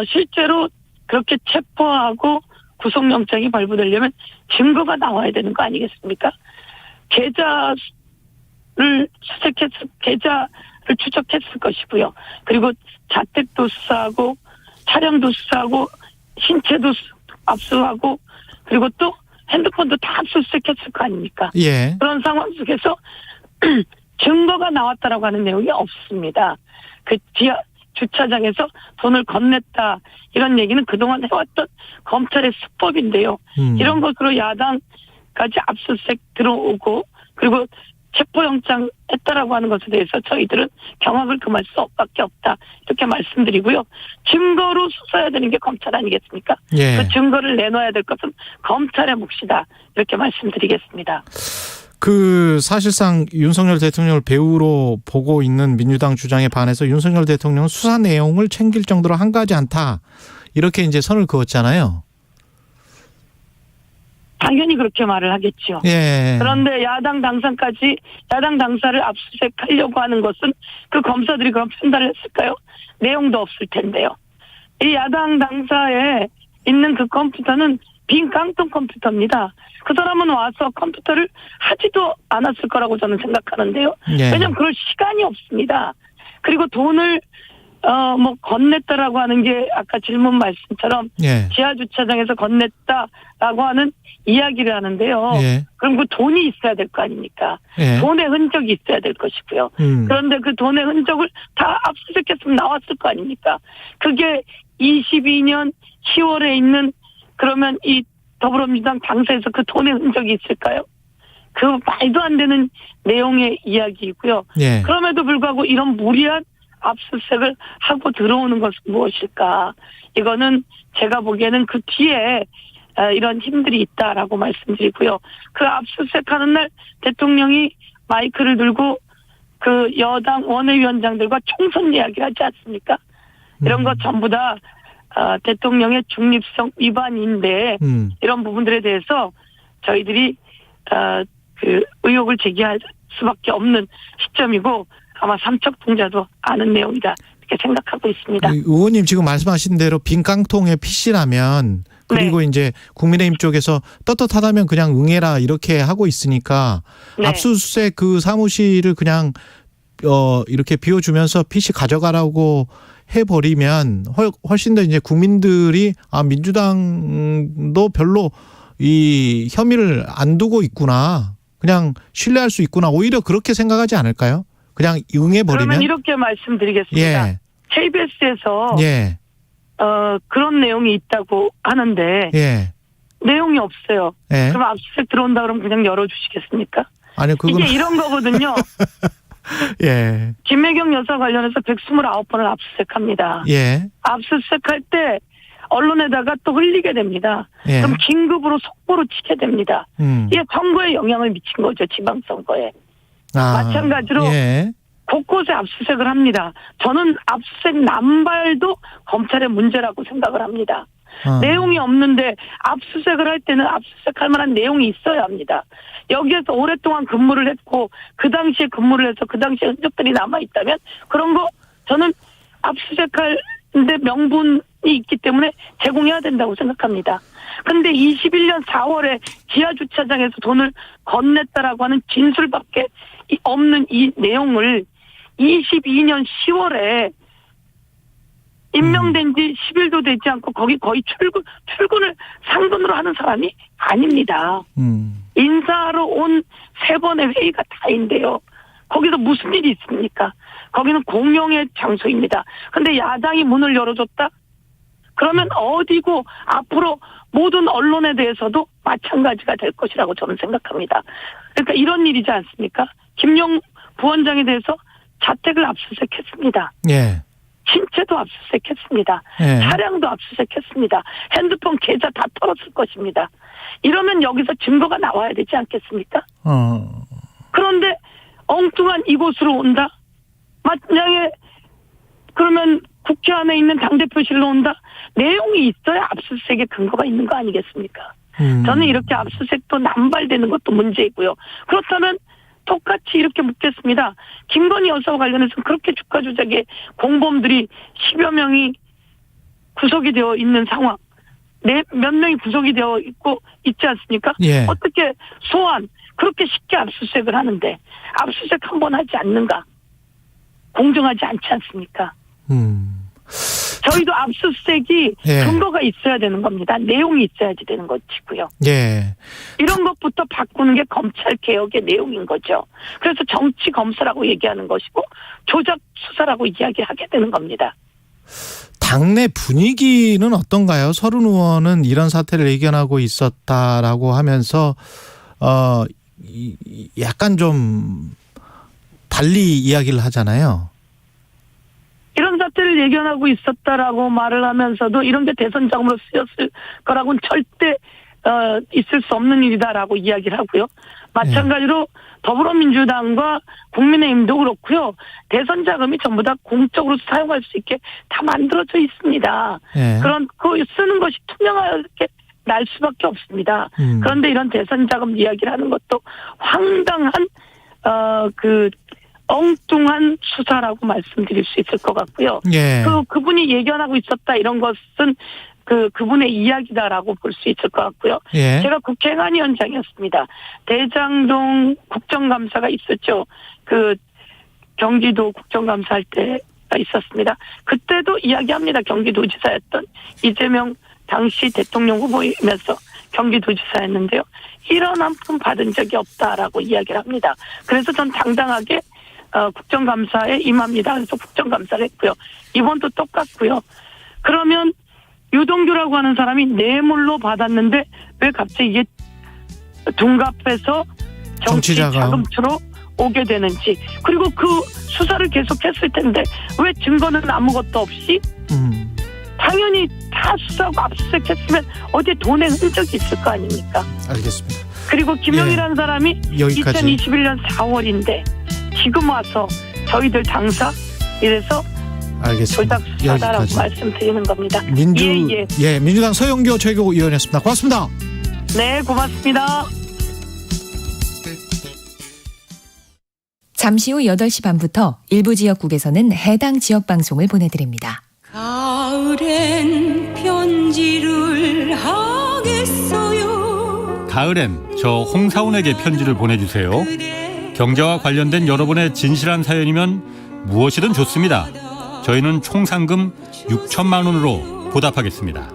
실제로 그렇게 체포하고 구속영장이 발부되려면 증거가 나와야 되는 거 아니겠습니까? 계좌를 추적했을 것이고요. 그리고 자택도 수사하고 차량도 수사하고 신체도 압수하고 그리고 또 핸드폰도 다 압수수색했을 거 아닙니까? 예. 그런 상황 속에서 증거가 나왔다라고 하는 내용이 없습니다. 지하 주차장에서 돈을 건넸다 이런 얘기는 그동안 해왔던 검찰의 수법인데요. 이런 것으로 야당까지 압수수색 들어오고 그리고 체포영장 했다라고 하는 것에 대해서 저희들은 경악을 금할 수밖에 없다 이렇게 말씀드리고요. 증거로 수사해야 되는 게 검찰 아니겠습니까? 예. 그 증거를 내놔야 될 것은 검찰의 몫이다 이렇게 말씀드리겠습니다. 사실상 윤석열 대통령을 배우로 보고 있는 민주당 주장에 반해서 윤석열 대통령은 수사 내용을 챙길 정도로 한가하지 않다 이렇게 이제 선을 그었잖아요. 당연히 그렇게 말을 하겠죠. 예. 그런데 야당 당사를 압수수색하려고 하는 것은 그 검사들이 그런 판단을 했을까요? 내용도 없을 텐데요. 이 야당 당사에 있는 그 컴퓨터는 빈 깡통 컴퓨터입니다. 그 사람은 와서 컴퓨터를 하지도 않았을 거라고 저는 생각하는데요. 예. 왜냐하면 그럴 시간이 없습니다. 그리고 돈을 건넸다라고 하는 게 아까 질문 말씀처럼 예. 지하 주차장에서 건넸다라고 하는 이야기를 하는데요. 예. 그럼 그 돈이 있어야 될 거 아닙니까? 예. 돈의 흔적이 있어야 될 것이고요. 그런데 그 돈의 흔적을 다 압수수색했으면 나왔을 거 아닙니까? 그게 22년 10월에 있는 그러면 이 더불어민주당 당사에서 그 돈의 흔적이 있을까요? 그 말도 안 되는 내용의 이야기이고요. 예. 그럼에도 불구하고 이런 무리한 압수수색을 하고 들어오는 것은 무엇일까? 이거는 제가 보기에는 그 뒤에 이런 힘들이 있다라고 말씀드리고요. 그 압수수색하는 날 대통령이 마이크를 들고 그 여당 원외위원장들과 총선 이야기를 하지 않습니까? 이런 것 전부 다 대통령의 중립성 위반인데 이런 부분들에 대해서 저희들이 의혹을 제기할 수밖에 없는 시점이고 아마 삼척동자도 아는 내용이다 이렇게 생각하고 있습니다. 의원님 지금 말씀하신 대로 빈 깡통의 PC라면 그리고 네. 이제 국민의힘 쪽에서 떳떳하다면 그냥 응해라 이렇게 하고 있으니까 네. 압수수색 그 사무실을 그냥 이렇게 비워주면서 PC 가져가라고 해버리면 훨씬 더 이제 국민들이 민주당도 별로 이 혐의를 안 두고 있구나. 그냥 신뢰할 수 있구나. 오히려 그렇게 생각하지 않을까요? 그냥 응해버리면? 그러면 이렇게 말씀드리겠습니다. 예. KBS에서 예. 그런 내용이 있다고 하는데 예. 내용이 없어요. 예. 그럼 압수수색 들어온다 그러면 그냥 열어주시겠습니까? 아니 그건 이게 이런 거거든요. 예. 김혜경 여사 관련해서 129번을 압수수색합니다. 예. 압수수색할 때 언론에다가 또 흘리게 됩니다. 예. 그럼 긴급으로 속보로 치게 됩니다. 이게 선거에 영향을 미친 거죠. 지방선거에. 마찬가지로 예. 곳곳에 압수수색을 합니다. 저는 압수수색 남발도 검찰의 문제라고 생각을 합니다. 내용이 없는데 압수수색을 할 때는 압수수색할 만한 내용이 있어야 합니다. 여기에서 오랫동안 근무를 했고 그 당시에 근무를 해서 그 당시에 흔적들이 남아있다면 그런 거 저는 압수수색하는데 명분이 있기 때문에 제공해야 된다고 생각합니다. 그런데 21년 4월에 지하주차장에서 돈을 건넸다라고 하는 진술밖에 없는 이 내용을 22년 10월에 임명된 지 10일도 되지 않고 거기 거의 출근을 상근으로 하는 사람이 아닙니다. 인사하러 온 3번의 회의가 다인데요. 거기서 무슨 일이 있습니까? 거기는 공용의 장소입니다. 근데 야당이 문을 열어줬다? 그러면 어디고 앞으로 모든 언론에 대해서도 마찬가지가 될 것이라고 저는 생각합니다. 그러니까 이런 일이지 않습니까? 김용 부원장에 대해서 자택을 압수수색했습니다. 예. 신체도 압수수색했습니다. 예. 차량도 압수수색했습니다. 핸드폰 계좌 다 털었을 것입니다. 이러면 여기서 증거가 나와야 되지 않겠습니까? 그런데 엉뚱한 이곳으로 온다? 만약에 그러면 국회 안에 있는 당대표실로 온다? 내용이 있어야 압수수색에 근거가 있는 거 아니겠습니까? 저는 이렇게 압수수색도 남발되는 것도 문제이고요. 그렇다면 똑같이 이렇게 묻겠습니다. 김건희 여사와 관련해서 그렇게 주가 조작의 공범들이 10여 명이 구속이 되어 있는 상황. 몇 명이 구속이 되어 있지 않습니까? 예. 어떻게 소환, 그렇게 쉽게 압수수색을 하는데 압수수색 한 번 하지 않는가? 공정하지 않지 않습니까? 저희도 압수수색이 예. 근거가 있어야 되는 겁니다. 내용이 있어야지 되는 것이고요. 예. 이런 것부터 바꾸는 게 검찰 개혁의 내용인 거죠. 그래서 정치 검사라고 얘기하는 것이고 조작 수사라고 이야기하게 되는 겁니다. 당내 분위기는 어떤가요? 서른 의원은 이런 사태를 예견하고 있었다라고 하면서 약간 좀 달리 이야기를 하잖아요. 이런 사태를 예견하고 있었다라고 말을 하면서도 이런 게 대선 자금으로 쓰였을 거라고는 절대 있을 수 없는 일이다라고 이야기를 하고요. 마찬가지로 더불어민주당과 국민의힘도 그렇고요. 대선 자금이 전부 다 공적으로 사용할 수 있게 다 만들어져 있습니다. 그런 그 쓰는 것이 투명하게 날 수밖에 없습니다. 그런데 이런 대선 자금 이야기를 하는 것도 황당한 엉뚱한 수사라고 말씀드릴 수 있을 것 같고요. 예. 그분이 예견하고 있었다 이런 것은 그분의 이야기다라고 볼 수 있을 것 같고요. 예. 제가 국회 행안위원장이었습니다. 대장동 국정감사가 있었죠. 경기도 국정감사할 때가 있었습니다. 그때도 이야기합니다. 경기도지사였던 이재명 당시 대통령 후보이면서 경기도지사였는데요. 이런 한 푼 받은 적이 없다라고 이야기를 합니다. 그래서 전 당당하게 국정감사에 임합니다. 그래서 국정감사를 했고요. 이번도 똑같고요. 그러면 유동규라고 하는 사람이 뇌물로 받았는데 왜 갑자기 이게 둔갑해서 정치 자금투로 오게 되는지, 그리고 그 수사를 계속했을 텐데 왜 증거는 아무것도 없이 당연히 다 수사하고 압수수색했으면 어디에 돈의 흔적이 있을 거 아닙니까? 알겠습니다. 그리고 김용이라는 사람이 여기까지. 2021년 4월인데 지금 와서 저희들 당사 이래서 알겠습니다. 조작 수사다라고 말씀드리는 겁니다. 민주당 서영교 최고위원이었습니다. 고맙습니다. 네, 고맙습니다. 잠시 후 8시 반부터 일부 지역국에서는 해당 지역 방송을 보내드립니다. 가을엔 편지를 하겠어요. 가을엔 저 홍사운에게 편지를 보내주세요. 경제와 관련된 여러분의 진실한 사연이면 무엇이든 좋습니다. 저희는 총 상금 6천만 원으로 보답하겠습니다.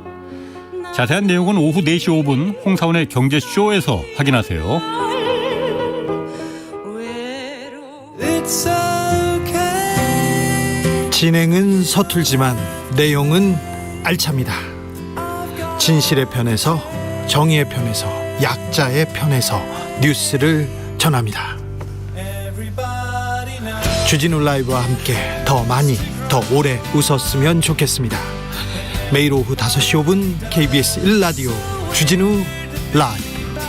자세한 내용은 오후 4시 5분 홍사운의 경제쇼에서 확인하세요. It's a 진행은 서툴지만 내용은 알찹니다. 진실의 편에서, 정의의 편에서, 약자의 편에서 뉴스를 전합니다. 주진우 라이브와 함께 더 많이, 더 오래 웃었으면 좋겠습니다. 매일 오후 5시 5분 KBS 1라디오 주진우 라이브.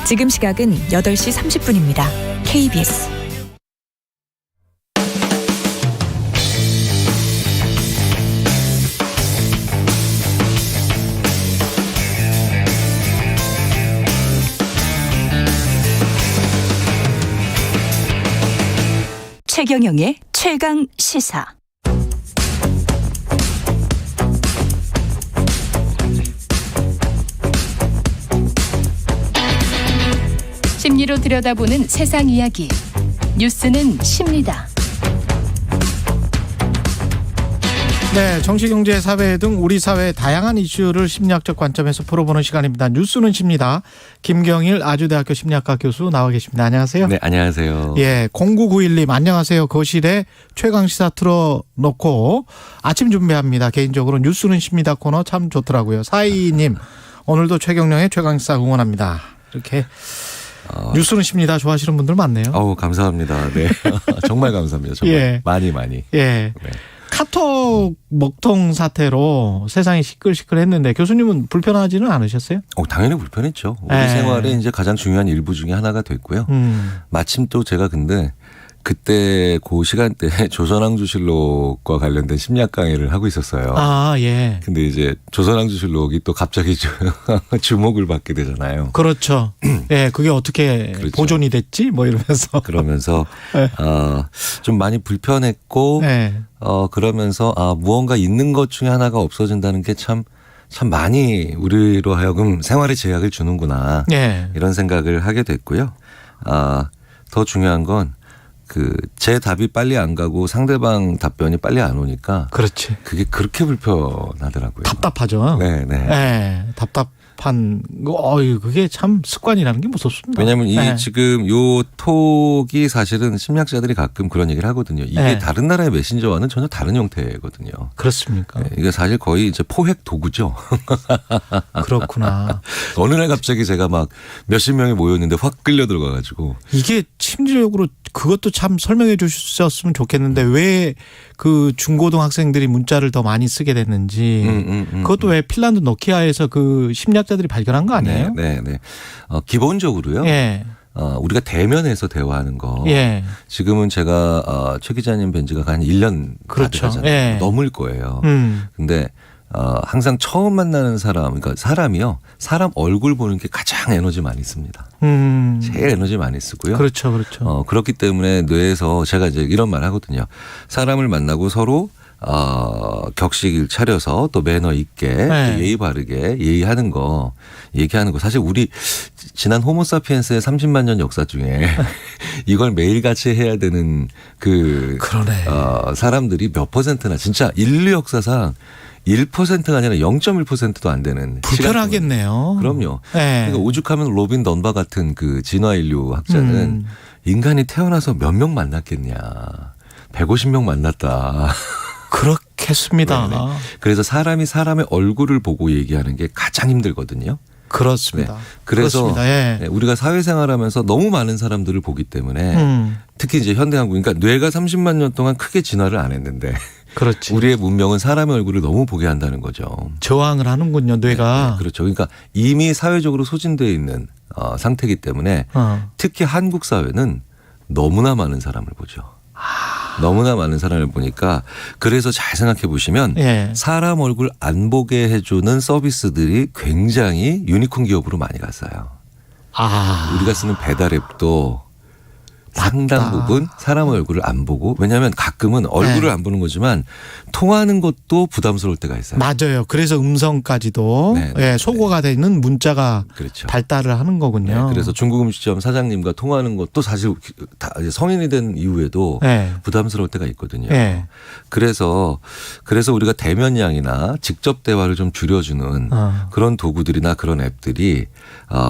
지금 시각은 8시 30분입니다. KBS 최경영의 최강 시사. 심리로 들여다보는 세상 이야기. 뉴스는 십니다. 네, 정치, 경제, 사회 등 우리 사회의 다양한 이슈를 심리학적 관점에서 풀어보는 시간입니다. 뉴스는 십니다. 김경일 아주대학교 심리학과 교수 나와 계십니다. 안녕하세요. 네, 안녕하세요. 예, 0991님 안녕하세요. 거실에 최강시사 틀어놓고 아침 준비합니다. 개인적으로 뉴스는 십니다 코너 참 좋더라고요. 422님 오늘도 최경영의 최강시사 응원합니다. 이렇게 뉴스는 십니다 좋아하시는 분들 많네요. 감사합니다. 네, 정말 감사합니다. 정말 예. 많이. 예. 네. 카톡 먹통 사태로 세상이 시끌시끌했는데 교수님은 불편하지는 않으셨어요? 당연히 불편했죠. 우리 예. 생활의 이제 가장 중요한 일부 중에 하나가 됐고요. 마침 또 제가 근데 그때 그 시간대에 조선왕조실록과 관련된 심리학 강의를 하고 있었어요. 예. 근데 이제 조선왕조실록이 또 갑자기 주목을 받게 되잖아요. 그렇죠. 예, 그게 어떻게 그렇죠. 보존이 됐지? 뭐 이러면서. 그러면서 좀 많이 불편했고 그러면서 무언가 있는 것 중에 하나가 없어진다는 게 참 많이 우리로 하여금 생활에 제약을 주는구나. 이런 생각을 하게 됐고요. 더 중요한 건 제 답이 빨리 안 가고 상대방 답변이 빨리 안 오니까. 그렇지. 그게 그렇게 불편하더라고요. 답답하죠. 네. 답답한 거, 그게 참 습관이라는 게 무섭습니다. 왜냐하면 지금 요 톡이 사실은 심리학자들이 가끔 그런 얘기를 하거든요. 이게 다른 나라의 메신저와는 전혀 다른 형태거든요. 그렇습니까? 이게 사실 거의 이제 포획 도구죠. 그렇구나. 어느 날 갑자기 제가 막 몇십 명이 모였는데 확 끌려 들어가가지고. 이게 심리적으로 그것도 참 설명해 주셨으면 좋겠는데 왜 그 중고등학생들이 문자를 더 많이 쓰게 됐는지 그것도 왜 핀란드 노키아에서 그 심리학자들이 발견한 거 아니에요? 네. 기본적으로요. 우리가 대면에서 대화하는 거. 지금은 제가 최 기자님 뵌 지가 한 1년 그렇죠. 가잖아요. 넘을 거예요. 근데 항상 처음 만나는 사람, 그러니까 사람이요. 사람 얼굴 보는 게 가장 에너지 많이 씁니다. 제일 에너지 많이 쓰고요. 그렇죠. 그렇기 때문에 뇌에서 제가 이제 이런 말 하거든요. 사람을 만나고 서로 격식을 차려서 또 매너 있게 또 예의 바르게 얘기하는 거 사실 우리 지난 호모사피엔스의 30만 년 역사 중에 이걸 매일같이 해야 되는 사람들이 몇 %나 진짜 인류 역사상 1%가 아니라 0.1%도 안 되는. 불편하겠네요. 그럼요. 그러니까 오죽하면 로빈 던바 같은 그 진화인류 학자는 인간이 태어나서 몇 명 만났겠냐. 150명 만났다. 그렇겠습니다. 네네. 그래서 사람이 사람의 얼굴을 보고 얘기하는 게 가장 힘들거든요. 그렇습니다. 그래서 그렇습니다. 우리가 사회생활하면서 너무 많은 사람들을 보기 때문에 특히 이제 현대 한국, 그러니까 뇌가 30만 년 동안 크게 진화를 안 했는데 그렇지. 우리의 문명은 사람의 얼굴을 너무 보게 한다는 거죠. 저항을 하는군요, 뇌가. 그렇죠. 그러니까 이미 사회적으로 소진되어 있는 상태이기 때문에 특히 한국 사회는 너무나 많은 사람을 보죠. 너무나 많은 사람을 보니까 그래서 잘 생각해 보시면 사람 얼굴 안 보게 해주는 서비스들이 굉장히 유니콘 기업으로 많이 갔어요. 우리가 쓰는 배달앱도 상당 부분 사람 얼굴을 안 보고, 왜냐하면 가끔은 얼굴을 안 보는 거지만 통하는 것도 부담스러울 때가 있어요. 맞아요. 그래서 음성까지도 소거가 되는 문자가 발달을 하는 거군요. 그래서 중국 음식점 사장님과 통하는 것도 사실 다 성인이 된 이후에도 부담스러울 때가 있거든요. 그래서 우리가 대면량이나 직접 대화를 좀 줄여주는 그런 도구들이나 그런 앱들이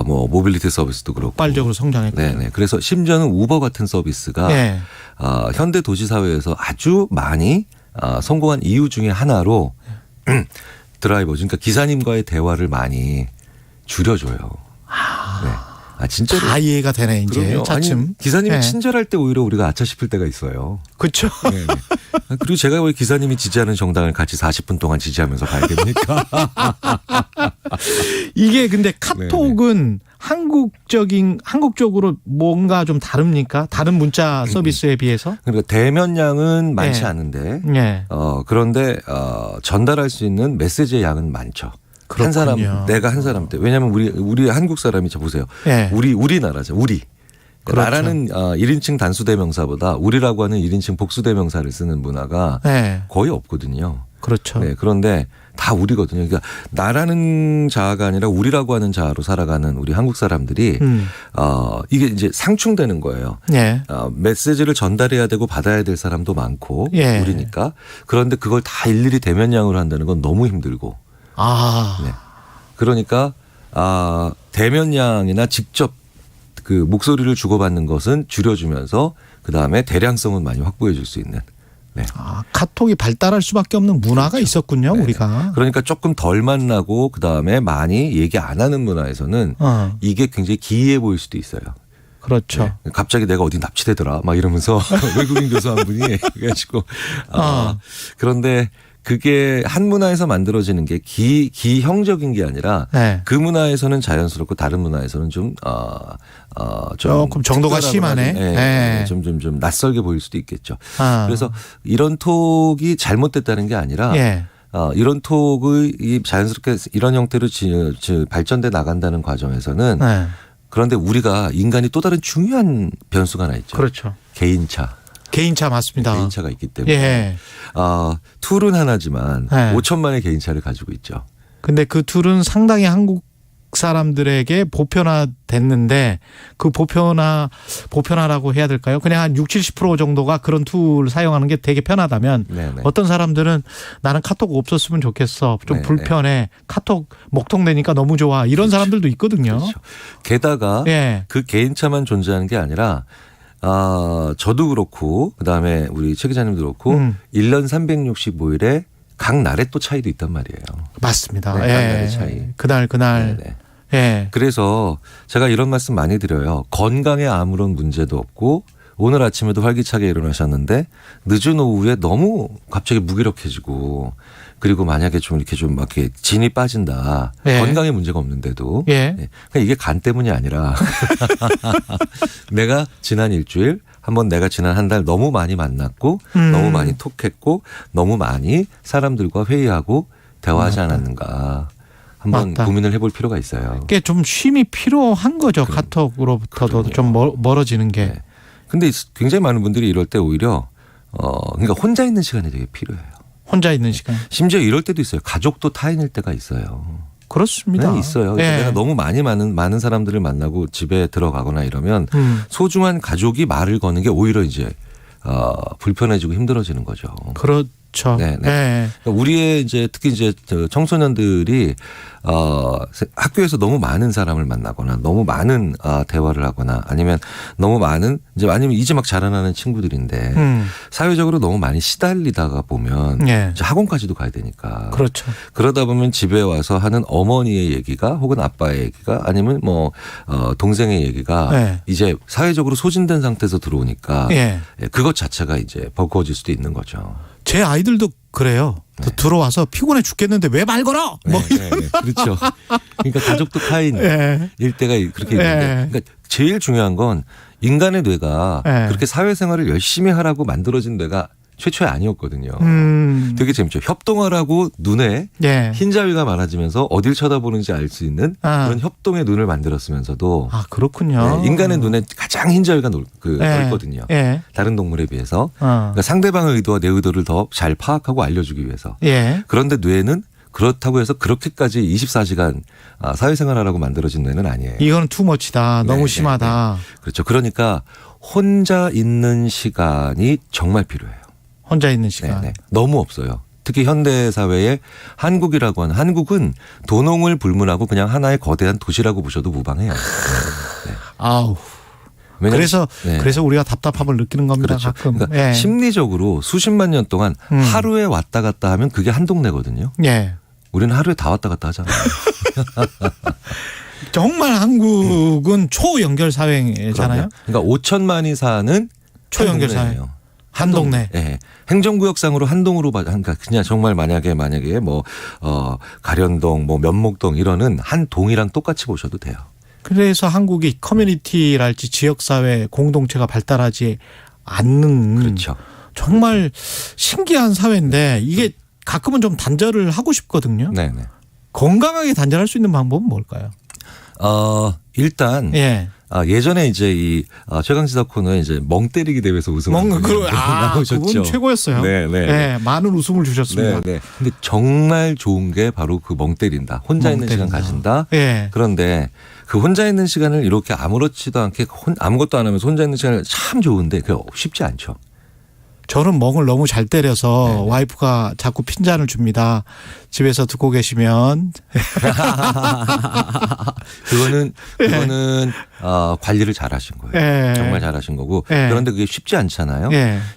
뭐 모빌리티 서비스도 그렇고 폭발적으로 성장했고. 그래서 심지어는 우버 같은 서비스가 현대 도시 사회에서 아주 많이 성공한 이유 중에 하나로 드라이버, 그러니까 기사님과의 대화를 많이 줄여줘요. 네. 진짜로 다 이해가 되네 이제. 그럼요. 차츰. 아니, 기사님이 네. 친절할 때 오히려 우리가 아차 싶을 때가 있어요. 그렇죠. 네. 그리고 제가 왜 기사님이 지지하는 정당을 같이 40분 동안 지지하면서 가야됩니까? 이게 근데 카톡은 한국적으로 뭔가 좀 다릅니까? 다른 문자 서비스에 비해서? 그러니까 대면량은 많지 네. 않은데, 네. 그런데 전달할 수 있는 메시지의 양은 많죠. 그렇군요. 한 사람, 내가 한 사람한테. 왜냐하면 우리 한국 사람이 보세요. 네. 우리나라죠. 우리. 그렇죠. 나라는 1인칭 단수대명사보다 우리라고 하는 1인칭 복수대명사를 쓰는 문화가 네. 거의 없거든요. 그렇죠. 네, 그런데 다 우리거든요. 그러니까 나라는 자아가 아니라 우리라고 하는 자아로 살아가는 우리 한국 사람들이 이게 이제 상충되는 거예요. 예. 메시지를 전달해야 되고 받아야 될 사람도 많고 예. 우리니까. 그런데 그걸 다 일일이 대면량으로 한다는 건 너무 힘들고. 네. 그러니까 대면량이나 직접 그 목소리를 주고받는 것은 줄여주면서 그다음에 대량성은 많이 확보해 줄 수 있는. 네. 카톡이 발달할 수밖에 없는 문화가 있었군요. 네네. 우리가. 그러니까 조금 덜 만나고 그다음에 많이 얘기 안 하는 문화에서는 이게 굉장히 기이해 보일 수도 있어요. 그렇죠. 네. 갑자기 내가 어디 납치되더라 막 이러면서 외국인 교수 한 분이 해가지고 그런데 그게 한 문화에서 만들어지는 게 기형적인 게 아니라 네. 그 문화에서는 자연스럽고 다른 문화에서는 좀 조금 정도가 심하네. 네. 좀 낯설게 보일 수도 있겠죠. 그래서 이런 톡이 잘못됐다는 게 아니라 예. 이런 톡이 자연스럽게 이런 형태로 발전돼 나간다는 과정에서는 네. 그런데 우리가 인간이 또 다른 중요한 변수가 하나 있죠. 그렇죠. 개인차. 개인차 맞습니다. 개인차가 있기 때문에. 예. 툴은 하나지만 네. 5천만의 개인차를 가지고 있죠. 근데 그 툴은 상당히 한국 사람들에게 보편화됐는데 그 보편화라고 해야 될까요? 그냥 한 60-70% 정도가 그런 툴 사용하는 게 되게 편하다면 네네. 어떤 사람들은 나는 카톡 없었으면 좋겠어. 좀 네네. 불편해. 카톡 먹통되니까 너무 좋아. 이런 사람들도 있거든요. 그렇죠. 게다가 예. 그 개인차만 존재하는 게 아니라 저도 그렇고 그다음에 우리 최 기자님도 그렇고 1년 365일에 각 날에 또 차이도 있단 말이에요. 맞습니다. 네, 각 예. 날의 차이. 그날. 네네. 예. 그래서 제가 이런 말씀 많이 드려요. 건강에 아무런 문제도 없고 오늘 아침에도 활기차게 일어나셨는데 늦은 오후에 너무 갑자기 무기력해지고 그리고 만약에 좀 이렇게 좀 막 이렇게 진이 빠진다. 예. 건강에 문제가 없는데도. 예. 네. 그러니까 이게 간 때문이 아니라 내가 지난 일주일 한번 내가 지난 한 달 너무 많이 만났고 너무 많이 톡했고 너무 많이 사람들과 회의하고 대화하지 않았는가. 한번 맞다. 고민을 해볼 필요가 있어요. 그게 좀 쉼이 필요한 거죠. 카톡으로부터도 좀 멀어지는 게. 네. 근데 굉장히 많은 분들이 이럴 때 오히려 그러니까 혼자 있는 시간이 되게 필요해요. 혼자 있는 시간. 심지어 이럴 때도 있어요. 가족도 타인일 때가 있어요. 그렇습니다. 네, 있어요. 예. 내가 너무 많은 사람들을 만나고 집에 들어가거나 이러면 소중한 가족이 말을 거는 게 오히려 이제 불편해지고 힘들어지는 거죠. 그렇죠. 네. 네. 그러니까 우리의 이제 특히 이제 청소년들이 학교에서 너무 많은 사람을 만나거나 너무 많은 대화를 하거나 아니면 너무 많은 아니면 이제 막 자라나는 친구들인데 사회적으로 너무 많이 시달리다가 보면 예. 이제 학원까지도 가야 되니까 그렇죠. 그러다 보면 집에 와서 하는 어머니의 얘기가 혹은 아빠의 얘기가 아니면 뭐 동생의 얘기가 네. 이제 사회적으로 소진된 상태에서 들어오니까 예. 그것 자체가 이제 버거워질 수도 있는 거죠. 제 아이들도 그래요. 네. 들어와서 피곤해 죽겠는데 왜 말 걸어? 뭐 네. 그렇죠. 그러니까 가족도 타인일 예. 때가 그렇게 있는데 그러니까 제일 중요한 건 인간의 뇌가 예. 그렇게 사회생활을 열심히 하라고 만들어진 뇌가 최초에 아니었거든요. 되게 재밌죠. 협동하라고 눈에 예. 흰자위가 많아지면서 어딜 쳐다보는지 알 수 있는 그런 협동의 눈을 만들었으면서도 그렇군요. 네, 인간의 눈에 가장 흰자위가 넓거든요. 예. 다른 동물에 비해서. 그러니까 상대방의 의도와 내 의도를 더 잘 파악하고 알려주기 위해서. 예. 그런데 뇌는 그렇다고 해서 그렇게까지 24시간 사회생활하라고 만들어진 뇌는 아니에요. 이건 투머치다. 너무 심하다. 그렇죠. 그러니까 혼자 있는 시간이 정말 필요해요. 혼자 있는 시간. 네네. 너무 없어요. 특히 현대 사회에 한국이라고 하는 한국은 도농을 불문하고 그냥 하나의 거대한 도시라고 보셔도 무방해요. 네. 아우. 그래서 우리가 답답함을 느끼는 겁니다. 그렇죠. 가끔. 그러니까 예. 심리적으로 수십만 년 동안 하루에 왔다 갔다 하면 그게 한 동네거든요. 예. 우리는 하루에 다 왔다 갔다 하잖아요. 정말 한국은 초연결 사회잖아요. 그러니까 5천만이 사는 초연결 사회. 한 동네. 예. 행정구역상으로 한 동으로 그러니까 그냥 정말 만약에 뭐 가련동, 뭐 면목동 이러는 한 동이랑 똑같이 보셔도 돼요. 그래서 한국이 커뮤니티랄지 지역사회 공동체가 발달하지 않는 그렇죠. 정말 신기한 사회인데 이게 가끔은 좀 단절을 하고 싶거든요. 네네. 건강하게 단절할 수 있는 방법은 뭘까요? 일단 예전에 이제 이 최강시사 코너에 이제 멍 때리기 대회에서 우승을 나오셨죠. 그분 최고였어요. 네, 많은 웃음을 주셨습니다. 네. 근데 정말 좋은 게 바로 그 멍 때린다. 혼자 있는 시간 가진다. 네. 그런데 그 혼자 있는 시간을 이렇게 아무렇지도 않게 아무것도 안 하면서 혼자 있는 시간을 참 좋은데 그게 쉽지 않죠. 저는 멍을 너무 잘 때려서 와이프가 자꾸 핀잔을 줍니다. 집에서 듣고 계시면. 그거는 관리를 잘 하신 거예요. 정말 잘 하신 거고. 그런데 그게 쉽지 않잖아요.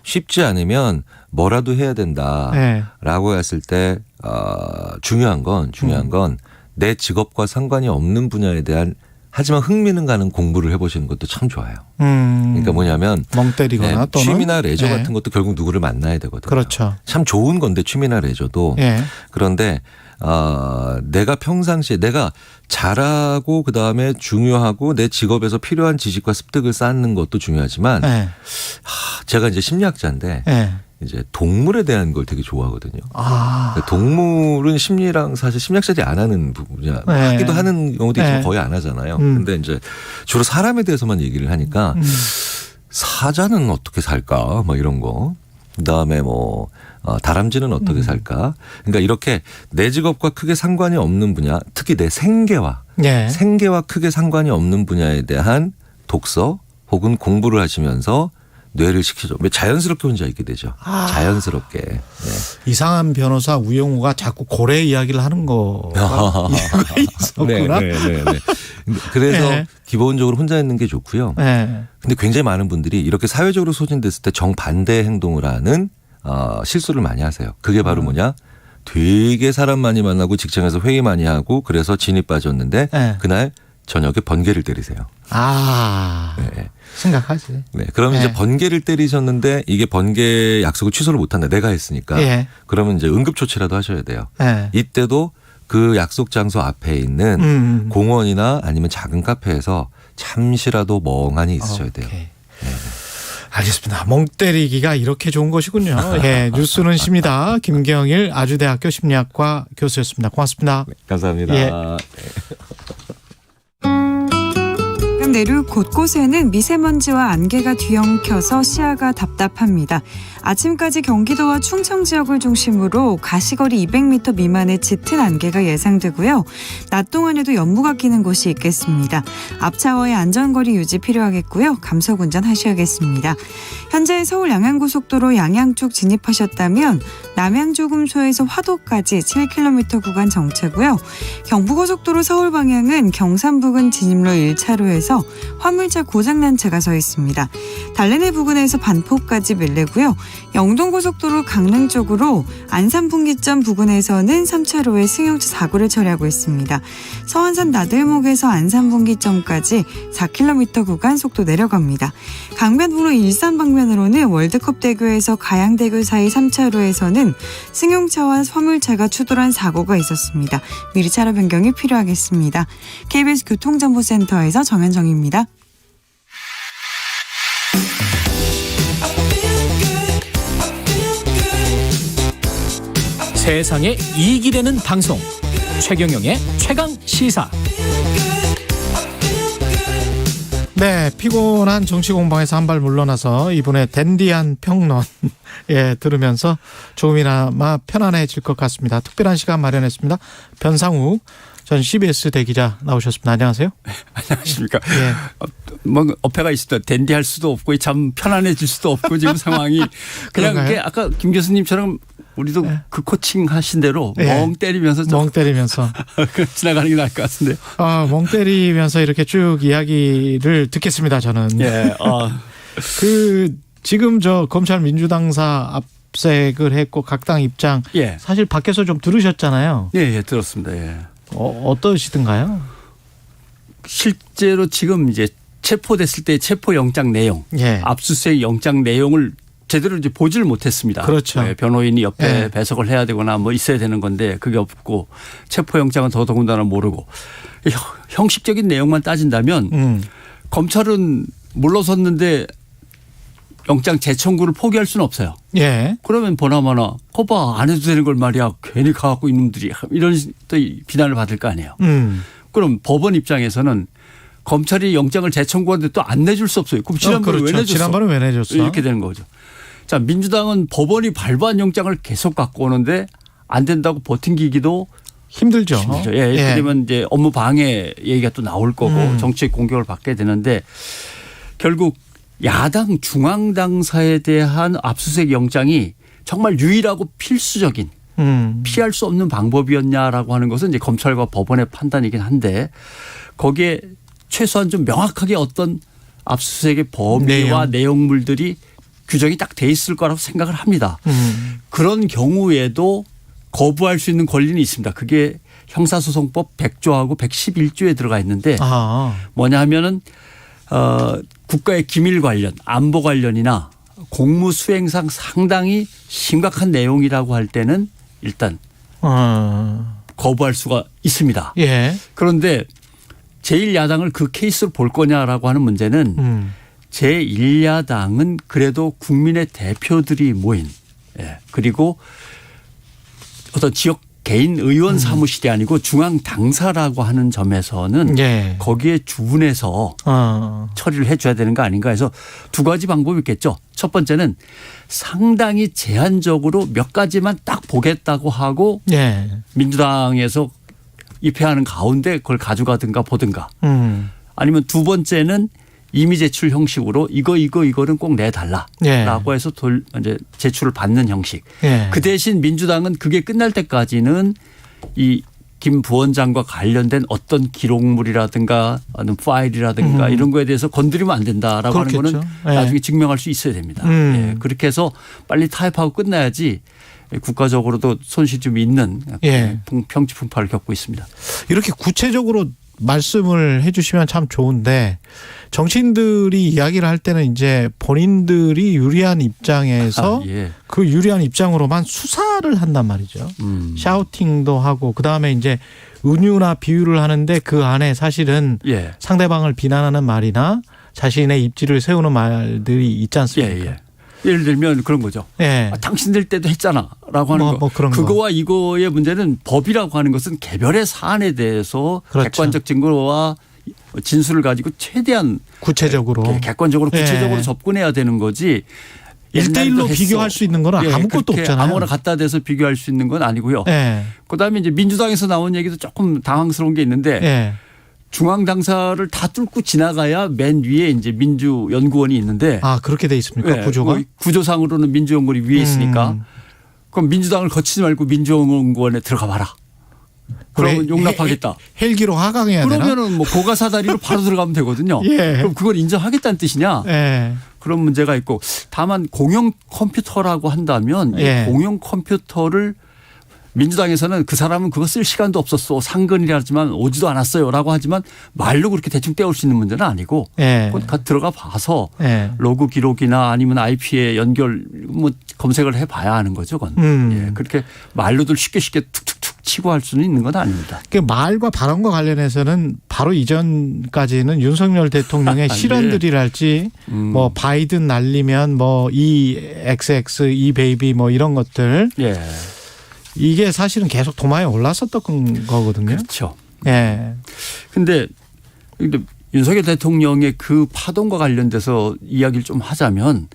쉽지 않으면 뭐라도 해야 된다라고 했을 때 중요한 건 내 직업과 상관이 없는 분야에 대한 하지만 흥미는 가는 공부를 해보시는 것도 참 좋아요. 그러니까 뭐냐면 멍 때리거나 또는 취미나 레저 같은 것도 결국 누구를 만나야 되거든요. 그렇죠. 참 좋은 건데 취미나 레저도. 그런데 내가 평상시에 내가 잘하고 그다음에 중요하고 내 직업에서 필요한 지식과 습득을 쌓는 것도 중요하지만 제가 이제 심리학자인데 이제 동물에 대한 걸 되게 좋아하거든요. 그러니까 동물은 심리랑 사실 심리학자들이 안 하는 분야 하기도 하는 경우도 있지만 거의 안 하잖아요. 근데 이제 주로 사람에 대해서만 얘기를 하니까 사자는 어떻게 살까 뭐 이런 거. 그다음에 뭐 다람쥐는 어떻게 살까. 그러니까 이렇게 내 직업과 크게 상관이 없는 분야, 특히 내 생계와 크게 상관이 없는 분야에 대한 독서 혹은 공부를 하시면서 뇌를 식히죠. 자연스럽게 혼자 있게 되죠. 자연스럽게. 이상한 변호사 우영우가 자꾸 고래 이야기를 하는 거가 있었구나. 그래서 기본적으로 혼자 있는 게 좋고요. 근데 굉장히 많은 분들이 이렇게 사회적으로 소진됐을 때 정반대 행동을 하는 실수를 많이 하세요. 그게 바로 뭐냐? 되게 사람 많이 만나고 직장에서 회의 많이 하고 그래서 진이 빠졌는데 그날 저녁에 번개를 때리세요. 생각하지. 그러면 이제 번개를 때리셨는데 이게 번개 약속을 취소를 못한다. 내가 했으니까. 그러면 이제 응급조치라도 하셔야 돼요. 이때도 그 약속 장소 앞에 있는 공원이나 아니면 작은 카페에서 잠시라도 멍하니 있으셔야 돼요. 알겠습니다. 멍 때리기가 이렇게 좋은 것이군요. 뉴스는 쉽니다. 김경일 아주대학교 심리학과 교수였습니다. 고맙습니다. 감사합니다. 내륙 곳곳에는 미세먼지와 안개가 뒤엉켜서 시야가 답답합니다. 아침까지 경기도와 충청 지역을 중심으로 가시거리 200m 미만의 짙은 안개가 예상되고요. 낮 동안에도 연무가 끼는 곳이 있겠습니다. 앞차와의 안전거리 유지 필요하겠고요. 감속 운전하셔야겠습니다. 현재 서울 양양고속도로 양양 쪽 진입하셨다면 남양주금소에서 화도까지 7km 구간 정체고요. 경부고속도로 서울 방향은 경산 부근 진입로 1차로에서 화물차 고장난 차가 서 있습니다. 달래내 부근에서 반포까지 밀리고요. 영동고속도로 강릉 쪽으로 안산분기점 부근에서는 3차로에 승용차 사고를 처리하고 있습니다. 서안산 나들목에서 안산분기점까지 4km 구간 속도 내려갑니다. 강변북로 일산 방면으로는 월드컵대교에서 가양대교 사이 3차로에서는 승용차와 화물차가 추돌한 사고가 있었습니다. 미리 차로 변경이 필요하겠습니다. KBS 교통정보센터에서 정현정입니다. 세상에 이익이 되는 방송 최경영의 최강시사. 네, 피곤한 정치 공방에서 한 발 물러나서 이분의 댄디한 평론 들으면서 조금이나마 편안해질 것 같습니다. 특별한 시간 마련했습니다. 변상욱 전 CBS 대기자 나오셨습니다. 안녕하세요. 안녕하십니까. 뭐 어폐가 있을 때 댄디할 수도 없고 참 편안해질 수도 없고 지금 상황이 그냥 그게 아까 김 교수님처럼 우리도 그 코칭 하신 대로 멍 때리면서 지나가는 게 나을 것 같은데요. 멍 때리면서 이렇게 쭉 이야기를 듣겠습니다. 저는. 지금 저 검찰 민주당사 압색을 했고 각 당 입장 사실 밖에서 좀 들으셨잖아요. 예, 들었습니다. 어떠시던가요? 실제로 지금 이제 체포됐을 때 체포 영장 내용, 압수수색 영장 내용을 제대로 이제 보지를 못했습니다. 그렇죠. 변호인이 옆에 배석을 해야 되거나 뭐 있어야 되는 건데 그게 없고 체포 영장은 더더군다나 모르고 형식적인 내용만 따진다면 검찰은 물러섰는데 영장 재청구를 포기할 수는 없어요. 그러면 보나마나 거봐 안 해도 되는 걸 말이야. 괜히 가갖고 이놈들이 이런 또 비난을 받을 거 아니에요. 그럼 법원 입장에서는 검찰이 영장을 재청구하는데 또 안 내줄 수 없어요. 그럼 지난번에 왜 내줬어? 지난번에 왜 내줬어? 이렇게 되는 거죠. 자, 민주당은 법원이 발부한 영장을 계속 갖고 오는데 안 된다고 버팅기기도 힘들죠. 그러면 이제 업무 방해 얘기가 또 나올 거고 정치적 공격을 받게 되는데 결국 야당 중앙당사에 대한 압수수색 영장이 정말 유일하고 필수적인 피할 수 없는 방법이었냐라고 하는 것은 이제 검찰과 법원의 판단이긴 한데 거기에 최소한 좀 명확하게 어떤 압수수색의 범위와 내용물들이 규정이 딱 돼 있을 거라고 생각을 합니다. 그런 경우에도 거부할 수 있는 권리는 있습니다. 그게 형사소송법 100조하고 111조에 들어가 있는데 뭐냐 하면은 국가의 기밀 관련, 안보 관련이나 공무 수행상 상당히 심각한 내용이라고 할 때는 일단 거부할 수가 있습니다. 그런데 제1야당을 그 케이스로 볼 거냐라고 하는 문제는 제1야당은 그래도 국민의 대표들이 모인 그리고 어떤 지역 개인 의원 사무실이 아니고 중앙 당사라고 하는 점에서는 거기에 주분해서 처리를 해 줘야 되는 거 아닌가 해서 두 가지 방법이 있겠죠. 첫 번째는 상당히 제한적으로 몇 가지만 딱 보겠다고 하고 민주당에서 입회하는 가운데 그걸 가져가든가 보든가 아니면 두 번째는 이미 제출 형식으로 이거는 꼭 내달라라고 해서 이제 제출을 받는 형식. 그 대신 민주당은 그게 끝날 때까지는 이 김 부원장과 관련된 어떤 기록물이라든가 아니면 파일이라든가 이런 거에 대해서 건드리면 안 된다라고 하는 거는 나중에 증명할 수 있어야 됩니다. 그렇게 해서 빨리 타협하고 끝나야지 국가적으로도 손실이 좀 있는 평지풍파를 겪고 있습니다. 이렇게 구체적으로 말씀을 해 주시면 참 좋은데 정치인들이 이야기를 할 때는 이제 본인들이 유리한 입장에서 그 유리한 입장으로만 수사를 한단 말이죠. 샤우팅도 하고 그다음에 이제 은유나 비유를 하는데 그 안에 사실은 상대방을 비난하는 말이나 자신의 입지를 세우는 말들이 있지 않습니까? 예를 들면 그런 거죠. 당신들 때도 했잖아라고 하는 거. 그거와 이거의 문제는 법이라고 하는 것은 개별의 사안에 대해서 객관적 증거와 진술을 가지고 최대한 구체적으로 객관적으로 구체적으로 접근해야 되는 거지. 1대1로 비교할 수 있는 건 아무것도 없잖아요. 아무거나 갖다 대서 비교할 수 있는 건 아니고요. 그다음에 이제 민주당에서 나온 얘기도 조금 당황스러운 게 있는데 중앙 당사를 다 뚫고 지나가야 맨 위에 이제 민주연구원이 있는데 그렇게 돼 있습니까? 구조가? 구조상으로는 민주연구원이 위에 있으니까 그럼 민주당을 거치지 말고 민주연구원에 들어가 봐라. 그러면 용납하겠다. 헬기로 하강해야 되나? 그러면은 뭐 고가사다리로 바로 들어가면 되거든요. 그럼 그걸 인정하겠다는 뜻이냐? 그런 문제가 있고 다만 공용 컴퓨터라고 한다면 이 공용 컴퓨터를 민주당에서는 그 사람은 그거 쓸 시간도 없었어. 상근이라지만 오지도 않았어요라고 하지만 말로 그렇게 대충 떼올 수 있는 문제는 아니고 들어가 봐서 로그 기록이나 아니면 IP에 연결 뭐 검색을 해봐야 하는 거죠. 그건. 그렇게 말로들 쉽게 툭툭툭 치고 할 수는 있는 건 아닙니다. 그 말과 발언과 관련해서는 바로 이전까지는 윤석열 대통령의 실언들이랄지 뭐 바이든 날리면 뭐 XX, 베이비 뭐 이런 것들. 이게 사실은 계속 도마에 올랐었던 거거든요. 그렇죠. 근데 윤석열 대통령의 그 파동과 관련돼서 이야기를 좀 하자면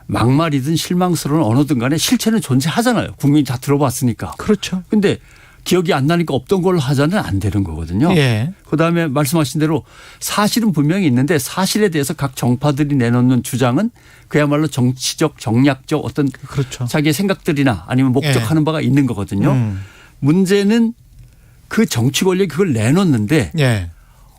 막말이든 실망스러운 언어든 간에 실체는 존재하잖아요. 국민이 다 들어봤으니까. 그렇죠. 근데 기억이 안 나니까 없던 걸로 하자는 안 되는 거거든요. 예. 그다음에 말씀하신 대로 사실은 분명히 있는데 사실에 대해서 각 정파들이 내놓는 주장은 그야말로 정치적 정략적 어떤 그렇죠. 자기의 생각들이나 아니면 목적하는 바가 있는 거거든요. 문제는 그 정치 권력이 그걸 내놓는데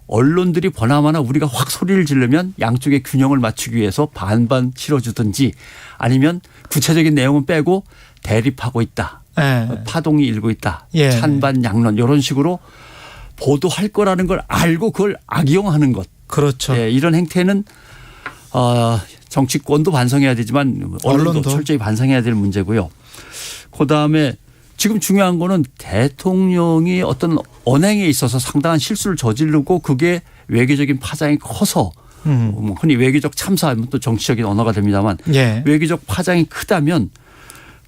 언론들이 보나마나 우리가 확 소리를 지르면 양쪽의 균형을 맞추기 위해서 반반 실어주든지 아니면 구체적인 내용은 빼고 대립하고 있다. 파동이 일고 있다. 찬반 양론 이런 식으로 보도할 거라는 걸 알고 그걸 악용하는 것. 그렇죠. 이런 행태는 정치권도 반성해야 되지만 언론도 철저히 반성해야 될 문제고요. 그다음에 지금 중요한 거는 대통령이 어떤 언행에 있어서 상당한 실수를 저지르고 그게 외교적인 파장이 커서 흔히 외교적 참사하면 또 정치적인 언어가 됩니다만 외교적 파장이 크다면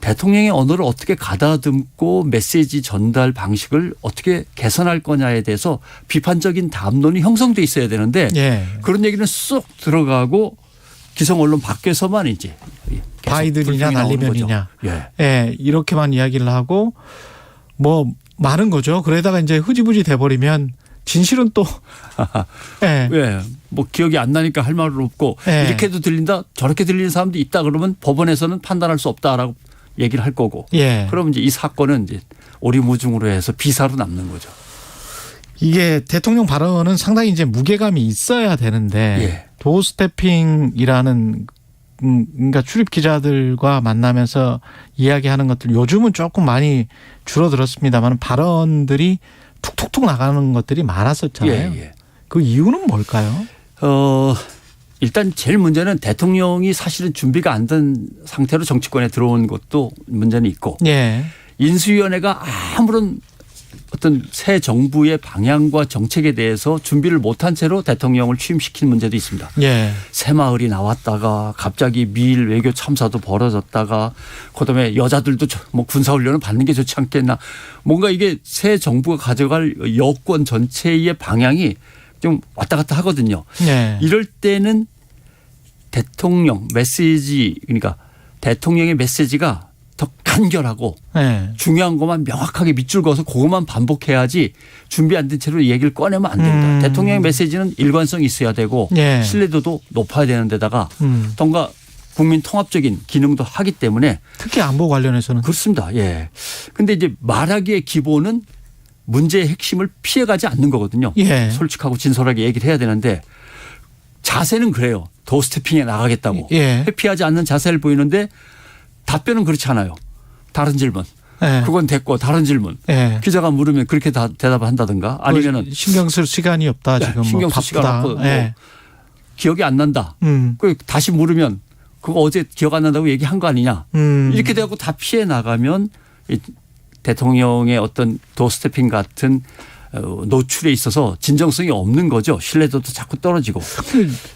대통령의 언어를 어떻게 가다듬고 메시지 전달 방식을 어떻게 개선할 거냐에 대해서 비판적인 담론이 형성돼 있어야 되는데 그런 얘기는 쏙 들어가고 기성 언론 밖에서만 이제 바이든이냐 난리면이냐 이렇게만 이야기를 하고 뭐 많은 거죠. 그러다가 이제 흐지부지 돼버리면 진실은 또 뭐 기억이 안 나니까 할 말은 없고 이렇게도 들린다 저렇게 들리는 사람도 있다 그러면 법원에서는 판단할 수 없다라고 얘기를 할 거고 그러면 이제 이 사건은 이제 오리무중으로 해서 비사로 남는 거죠. 이게 대통령 발언은 상당히 이제 무게감이 있어야 되는데 도어스태핑이라는 그러니까 출입 기자들과 만나면서 이야기하는 것들 요즘은 조금 많이 줄어들었습니다만 발언들이 툭툭툭 나가는 것들이 많았었잖아요. 그 이유는 뭘까요? 일단 제일 문제는 대통령이 사실은 준비가 안 된 상태로 정치권에 들어온 것도 문제는 있고 인수위원회가 아무런 어떤 새 정부의 방향과 정책에 대해서 준비를 못한 채로 대통령을 취임시킨 문제도 있습니다. 새마을이 나왔다가 갑자기 미일 외교 참사도 벌어졌다가 그다음에 여자들도 뭐 군사훈련을 받는 게 좋지 않겠나. 뭔가 이게 새 정부가 가져갈 여권 전체의 방향이 좀 왔다 갔다 하거든요. 이럴 때는 대통령 메시지 그러니까 대통령의 메시지가 더 간결하고 중요한 것만 명확하게 밑줄 그어서 그것만 반복해야지 준비 안 된 채로 얘기를 꺼내면 안 됩니다. 대통령의 메시지는 일관성이 있어야 되고 신뢰도도 높아야 되는 데다가 뭔가 국민 통합적인 기능도 하기 때문에 특히 안보 관련해서는 그렇습니다. 그런데 이제 말하기의 기본은 문제의 핵심을 피해가지 않는 거거든요. 솔직하고 진솔하게 얘기를 해야 되는데 자세는 그래요. 도어스태핑에 나가겠다고. 회피하지 않는 자세를 보이는데 답변은 그렇지 않아요. 다른 질문. 그건 됐고 다른 질문. 기자가 물으면 그렇게 다 대답을 한다든가 아니면은 신경 쓸 시간이 없다. 지금 신경 쓸 시간 없고 기억이 안 난다. 그 다시 물으면 그거 어제 기억 안 난다고 얘기한 거 아니냐. 이렇게 되고 다 피해 나가면 대통령의 어떤 도어스태핑 같은 노출에 있어서 진정성이 없는 거죠. 신뢰도도 자꾸 떨어지고.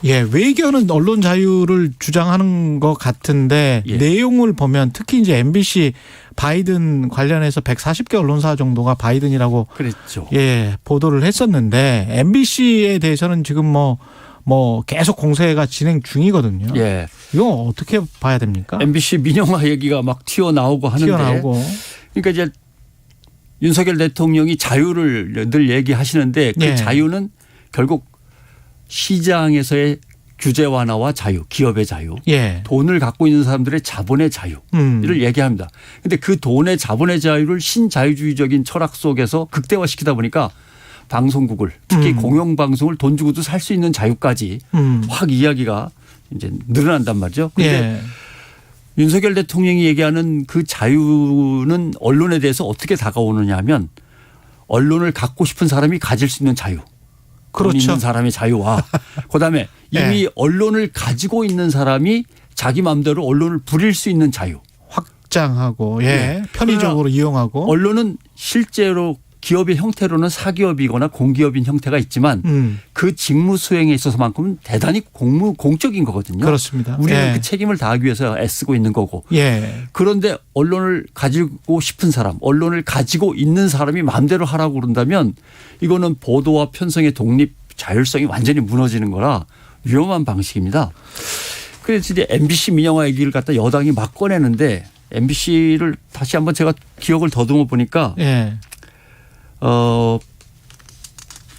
외교는 언론 자유를 주장하는 것 같은데 내용을 보면 특히 이제 MBC 바이든 관련해서 140개 언론사 정도가 바이든이라고 그랬죠. 보도를 했었는데 MBC에 대해서는 지금 뭐 계속 공세가 진행 중이거든요. 이거 어떻게 봐야 됩니까? MBC 민영화 얘기가 막 튀어나오고 하는데. 그러니까 이제 윤석열 대통령이 자유를 늘 얘기하시는데 그 자유는 결국 시장에서의 규제 완화와 자유, 기업의 자유, 돈을 갖고 있는 사람들의 자본의 자유를 얘기합니다. 그런데 그 돈의 자본의 자유를 신자유주의적인 철학 속에서 극대화시키다 보니까 방송국을 특히 공영방송을 돈 주고도 살 수 있는 자유까지 확 이야기가 이제 늘어난단 말이죠. 그런데 윤석열 대통령이 얘기하는 그 자유는 언론에 대해서 어떻게 다가오느냐 하면 언론을 갖고 싶은 사람이 가질 수 있는 자유. 돈 있는 사람의 자유와 그다음에 이미 언론을 가지고 있는 사람이 자기 마음대로 언론을 부릴 수 있는 자유. 확장하고 편의적으로 이용하고. 언론은 실제로 기업의 형태로는 사기업이거나 공기업인 형태가 있지만 그 직무 수행에 있어서만큼은 대단히 공적인 거거든요. 그렇습니다. 우리는 그 책임을 다하기 위해서 애쓰고 있는 거고. 그런데 언론을 가지고 싶은 사람, 언론을 가지고 있는 사람이 마음대로 하라고 그런다면 이거는 보도와 편성의 독립 자율성이 완전히 무너지는 거라 위험한 방식입니다. 그래서 이제 MBC 민영화 얘기를 갖다 여당이 막 꺼내는데 MBC를 다시 한번 제가 기억을 더듬어 보니까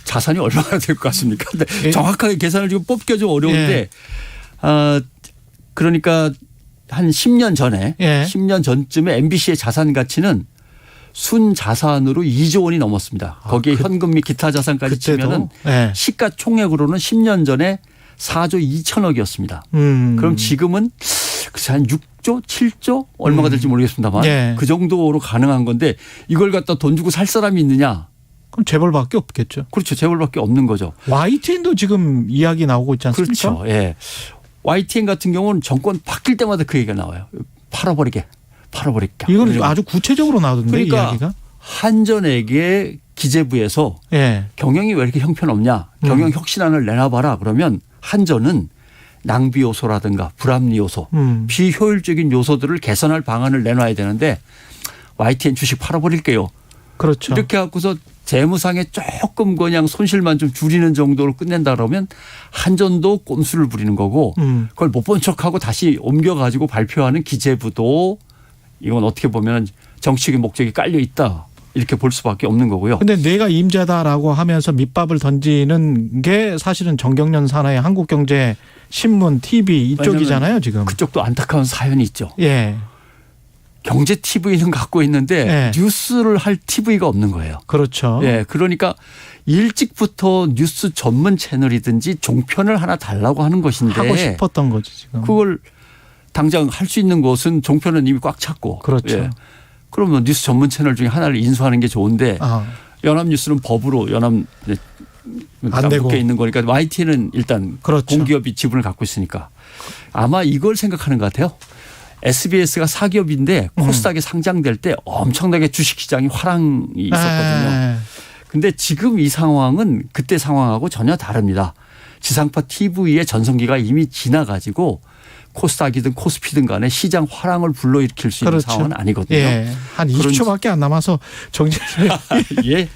자산이 얼마나 될 것 같습니까? 근데 정확하게 계산을 지금 뽑기가 좀 어려운데 그러니까 한 10년 전에 10년 전쯤에 MBC의 자산 가치는 순 자산으로 2조 원이 넘었습니다. 거기에 현금 및 기타 자산까지 치면은 시가총액으로는 10년 전에 4조 2천억이었습니다. 그럼 지금은 글쎄 한 6조, 7조 얼마가 될지 모르겠습니다만 그 정도로 가능한 건데 이걸 갖다 돈 주고 살 사람이 있느냐? 그럼 재벌밖에 없겠죠. 그렇죠. 재벌밖에 없는 거죠. YTN도 지금 이야기 나오고 있지 않습니까? 그렇죠. 예. YTN 같은 경우는 정권 바뀔 때마다 그 얘기가 나와요. 팔아버리게. 이건 아주 구체적으로 나오던데 그러니까 이야기가. 한전에게 기재부에서 경영이 왜 이렇게 형편없냐. 경영 혁신안을 내놔봐라. 그러면 한전은 낭비 요소라든가 불합리 요소, 비효율적인 요소들을 개선할 방안을 내놔야 되는데 YTN 주식 팔아버릴게요. 그렇죠. 이렇게 갖고서 재무상에 조금 그냥 손실만 좀 줄이는 정도로 끝낸다 그러면 한전도 꼼수를 부리는 거고 그걸 못 본 척하고 다시 옮겨가지고 발표하는 기재부도 이건 어떻게 보면 정치적인 목적이 깔려 있다. 이렇게 볼 수밖에 없는 거고요. 그런데 내가 임자다라고 하면서 밑밥을 던지는 게 사실은 정경련 산하의 한국경제신문, TV 이쪽이잖아요. 지금. 그쪽도 안타까운 사연이 있죠. 예. 경제 TV는 갖고 있는데 뉴스를 할 TV가 없는 거예요. 그렇죠. 예, 그러니까 일찍부터 뉴스 전문 채널이든지 종편을 하나 달라고 하는 것인데 하고 싶었던 거지 지금. 그걸 당장 할 수 있는 곳은 종편은 이미 꽉 찼고. 그렇죠. 예. 그러면 뉴스 전문 채널 중에 하나를 인수하는 게 좋은데 연합뉴스는 법으로 안 되고 있는 거니까 YTN은 일단 공기업이 지분을 갖고 있으니까 아마 이걸 생각하는 것 같아요. SBS가 사기업인데 코스닥에 상장될 때 엄청나게 주식시장이 화랑이 있었거든요. 근데 지금 이 상황은 그때 상황하고 전혀 다릅니다. 지상파 TV의 전성기가 이미 지나가지고 코스닥이든 코스피든 간에 시장 화랑을 불러일으킬 수 있는 상황은 아니거든요. 예. 한 20초밖에 안 남아서 정리를. 예.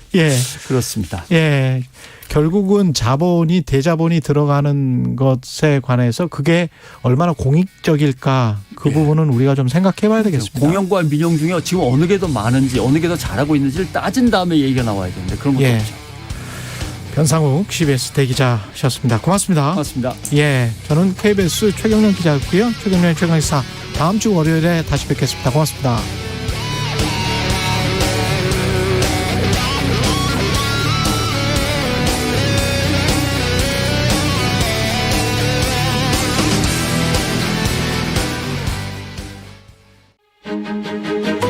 그렇습니다. 예. 결국은 대자본이 들어가는 것에 관해서 그게 얼마나 공익적일까 그 부분은 우리가 좀 생각해 봐야 되겠습니다. 공영과 민영 중에 지금 어느 게 더 많은지 어느 게 더 잘하고 있는지를 따진 다음에 얘기가 나와야 되는데 그런 것도 없죠. 변상욱 CBS 대기자셨습니다. 고맙습니다. 고맙습니다. 예, 저는 KBS 최경련 기자였고요. 최경련의 최강시사 다음 주 월요일에 다시 뵙겠습니다. 고맙습니다.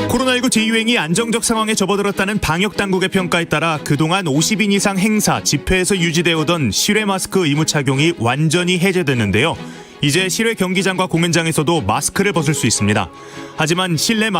코로나19 재유행이 안정적 상황에 접어들었다는 방역당국의 평가에 따라 그동안 50인 이상 행사, 집회에서 유지되어 오던 실외 마스크 의무 착용이 완전히 해제됐는데요. 이제 실외 경기장과 공연장에서도 마스크를 벗을 수 있습니다. 하지만 실내